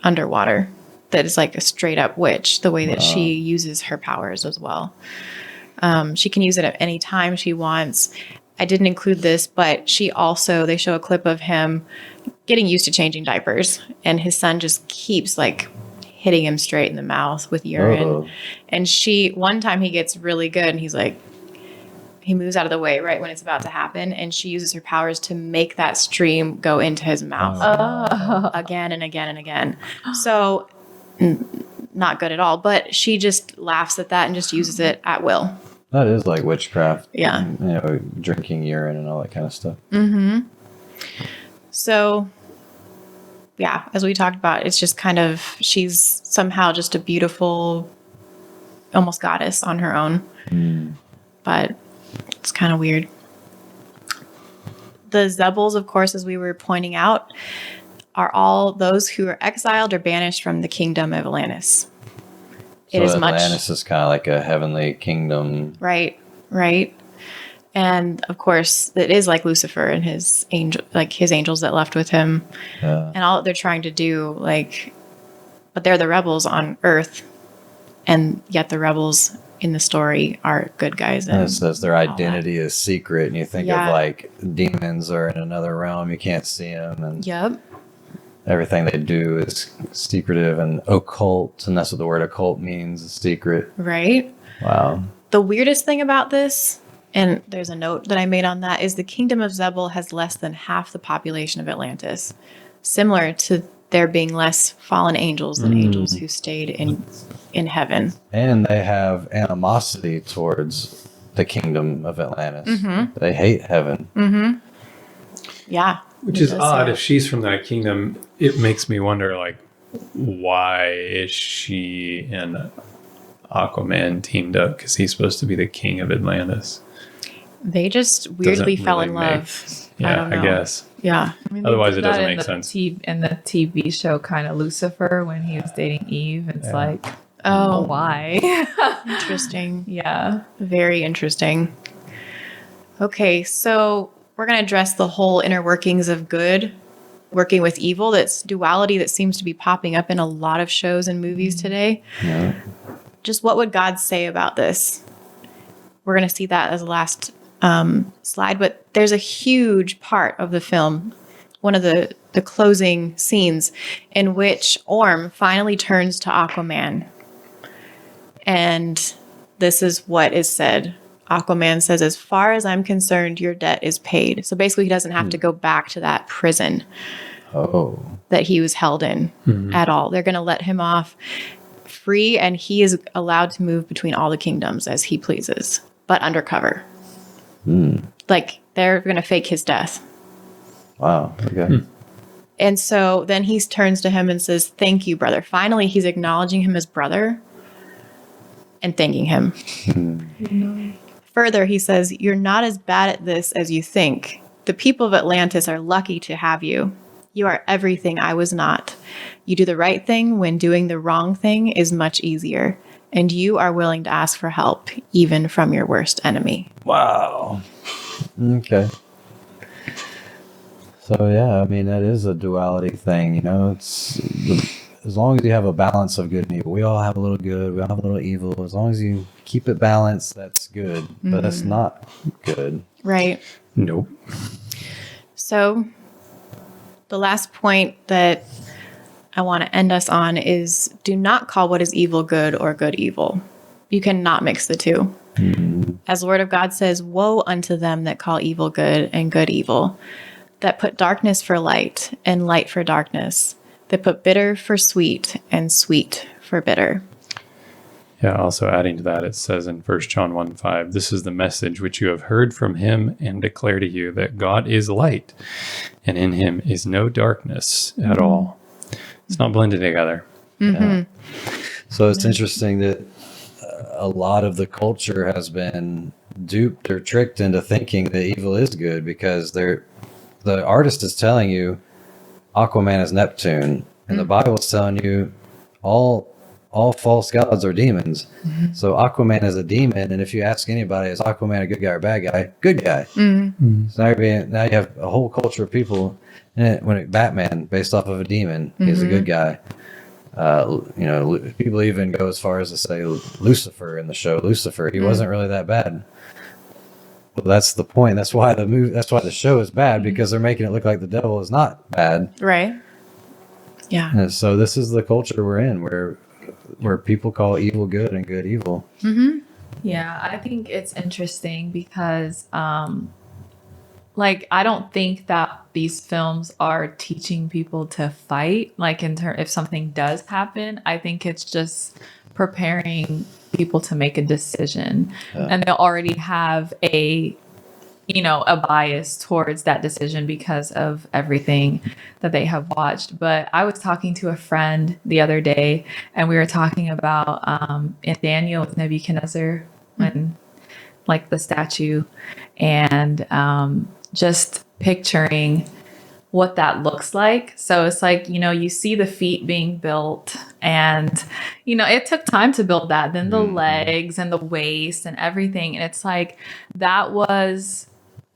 underwater. That is like a straight up witch, the way that she uses her powers as well. She can use it at any time she wants. I didn't include this, but they show a clip of him getting used to changing diapers, and his son just keeps like hitting him straight in the mouth with urine. Uh-oh. And one time he gets really good, and he moves out of the way right when it's about to happen, and she uses her powers to make that stream go into his mouth again and again and again. So not good at all, but she just laughs at that and just uses it at will. That is like witchcraft. Yeah. Drinking urine and all that kind of stuff. Mm-hmm. So, yeah, as we talked about, it's just kind of, she's somehow just a beautiful, almost goddess on her own. But it's kind of weird. The Zebuls, of course, as we were pointing out, are all those who are exiled or banished from the kingdom of Atlantis. Atlantis is kind of like a heavenly kingdom. Right. And of course, it is like Lucifer and his angels that left with him. Yeah. And all that they're trying to do, but they're the rebels on Earth, and yet the rebels in the story are good guys. And it says their identity is secret, and you think of like demons are in another realm, you can't see them, and everything they do is secretive and occult, and that's what the word occult means, secret. Right. Wow. The weirdest thing about this, and there's a note that I made on that, is the kingdom of Zebul has less than half the population of Atlantis, similar to there being less fallen angels than angels who stayed in heaven. And they have animosity towards the kingdom of Atlantis. Mm-hmm. They hate heaven. Mm-hmm. Yeah. Which is odd. If she's from that kingdom, it makes me wonder, why is she and Aquaman teamed up? Because he's supposed to be the king of Atlantis. They just weirdly fell in love. I guess. Yeah. Otherwise, it doesn't make sense. In the TV show, kind of Lucifer, when he was dating Eve, it's why? Interesting. Yeah. Very interesting. Okay, so we're going to address the whole inner workings of good working with evil. That's duality that seems to be popping up in a lot of shows and movies today. Yeah. Just what would God say about this? We're going to see that as the last slide, but there's a huge part of the film, one of the closing scenes, in which Orm finally turns to Aquaman. And this is what is said. Aquaman says, "As far as I'm concerned, your debt is paid." So basically, he doesn't have to go back to that prison that he was held in at all. They're going to let him off free, and he is allowed to move between all the kingdoms as he pleases, but undercover. They're going to fake his death. Wow. Okay. And so then he turns to him and says, "Thank you, brother." Finally, he's acknowledging him as brother and thanking him. Further, he says, "You're not as bad at this as you think. The people of Atlantis are lucky to have you. You are everything I was not. You do the right thing when doing the wrong thing is much easier. And you are willing to ask for help, even from your worst enemy." Wow. Okay. So, yeah, I mean, that is a duality thing. It's as long as you have a balance of good and evil. We all have a little good. We all have a little evil. As long as you keep it balanced, that's good. But that's not good. Right. Nope. So the last point that I want to end us on is, do not call what is evil good or good evil. You cannot mix the two. As the word of God says, "Woe unto them that call evil good and good evil, that put darkness for light and light for darkness, that put bitter for sweet and sweet for bitter." Yeah, also adding to that, it says in 1 John 1:5, "This is the message which you have heard from him and declare to you, that God is light, and in him is no darkness at all." It's not blended together. Yeah. So it's interesting that a lot of the culture has been duped or tricked into thinking that evil is good, because the artist is telling you Aquaman is Neptune, and the Bible is telling you all false gods are demons. So Aquaman is a demon, and if you ask anybody, is Aquaman a good guy or bad guy? Good guy. So now you have a whole culture of people. And Batman, based off of a demon, is a good guy. People even go as far as to say Lucifer in the show. Lucifer, he wasn't really that bad. Well, that's the point. That's why the show is bad, because they're making it look like the devil is not bad. Right. Yeah. And so this is the culture we're in, where people call evil good and good evil. Yeah, I think it's interesting because I don't think that these films are teaching people to fight. If something does happen, I think it's just preparing people to make a decision, and they'll already have a bias towards that decision because of everything that they have watched. But I was talking to a friend the other day, and we were talking about in Daniel with Nebuchadnezzar, when the statue, and just picturing what that looks like. So it's you see the feet being built, and it took time to build that, then the legs and the waist and everything. And it's that was,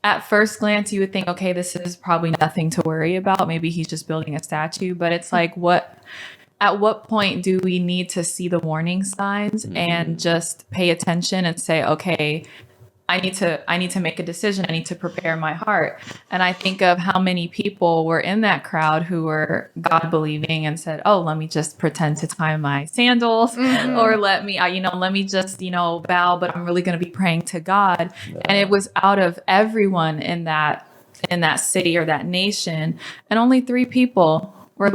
at first glance, you would think, okay, this is probably nothing to worry about. Maybe he's just building a statue. But it's at what point do we need to see the warning signs and just pay attention and say, okay, I need to make a decision. I need to prepare my heart. And I think of how many people were in that crowd who were God believing and said, oh, let me just pretend to tie my sandals, or let me just, bow, but I'm really going to be praying to God. And it was out of everyone in that city or that nation. And only 3 people were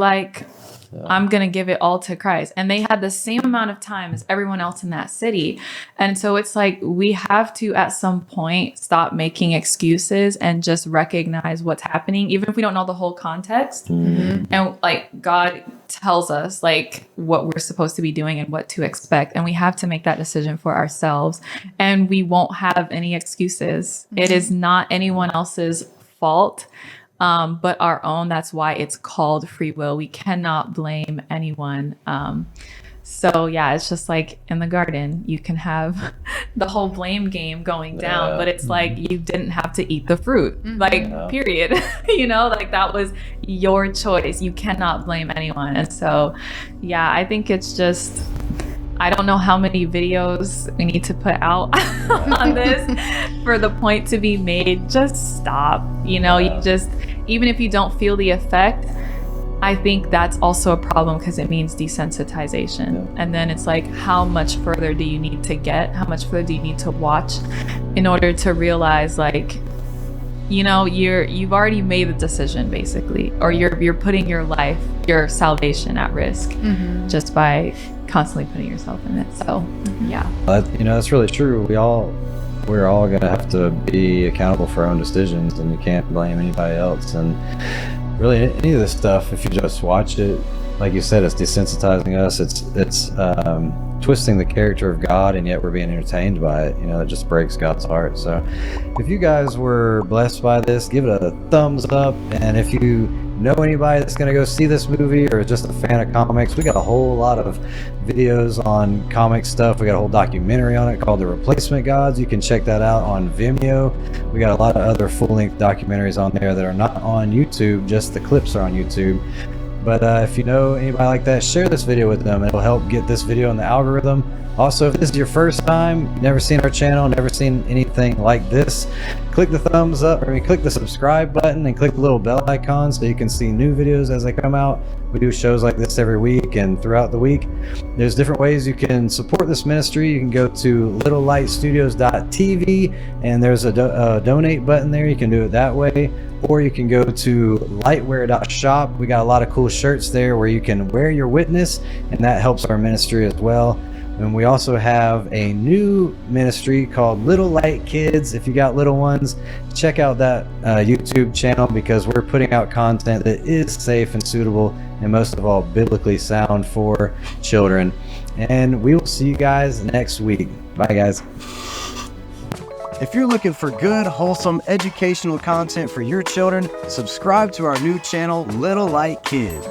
I'm going to give it all to Christ. And they had the same amount of time as everyone else in that city. And so it's we have to, at some point, stop making excuses and just recognize what's happening, even if we don't know the whole context. And God tells us what we're supposed to be doing and what to expect. And we have to make that decision for ourselves. And we won't have any excuses. It is not anyone else's fault, but our own. That's why it's called free will. We cannot blame anyone. So yeah, it's just in the garden, you can have the whole blame game going down, but it's you didn't have to eat the fruit, period. That was your choice. You cannot blame anyone. And so, yeah, I think it's just, I don't know how many videos we need to put out on this for the point to be made. Just stop. You just, even if you don't feel the effect, I think that's also a problem, because it means desensitization. And then it's how much further do you need to get? How much further do you need to watch in order to realize you've already made the decision, basically, or you're putting your life, your salvation at risk just by constantly putting yourself in it. So yeah, that's really true. We're all gonna have to be accountable for our own decisions, and you can't blame anybody else. And really, any of this stuff, if you just watch it, like you said, it's desensitizing us. It's twisting the character of God, and yet we're being entertained by it. It just breaks God's heart. So if you guys were blessed by this, give it a thumbs up. And if you know anybody that's going to go see this movie, or just a fan of comics, we got a whole lot of videos on comic stuff. We got a whole documentary on it called The Replacement Gods. You can check that out on Vimeo. We got a lot of other full-length documentaries on there that are not on YouTube, just the clips are on YouTube. But if you know anybody like that, share this video with them. It'll help get this video in the algorithm. Also, if this is your first time, never seen our channel, never seen anything like this, click the thumbs up, click the subscribe button, and click the little bell icon so you can see new videos as they come out. We do shows like this every week and throughout the week. There's different ways you can support this ministry. You can go to littlelightstudios.tv, and there's a donate button there. You can do it that way. Or you can go to lightwear.shop. We got a lot of cool shirts there where you can wear your witness, and that helps our ministry as well. And we also have a new ministry called Little Light Kids. If you got little ones, check out that YouTube channel, because we're putting out content that is safe and suitable, and most of all, biblically sound for children. And we will see you guys next week. Bye, guys. If you're looking for good, wholesome, educational content for your children, subscribe to our new channel, Little Light Kids.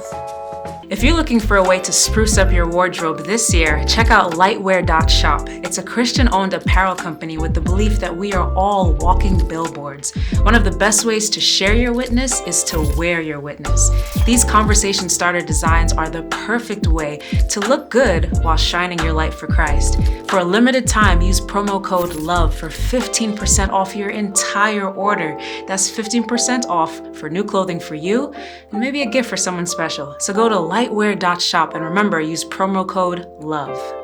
If you're looking for a way to spruce up your wardrobe this year, check out lightwear.shop. It's a Christian-owned apparel company with the belief that we are all walking billboards. One of the best ways to share your witness is to wear your witness. These conversation starter designs are the perfect way to look good while shining your light for Christ. For a limited time, use promo code LOVE for 15% off your entire order. That's 15% off for new clothing for you and maybe a gift for someone special. So go to lightwear.shop and remember, use promo code LOVE.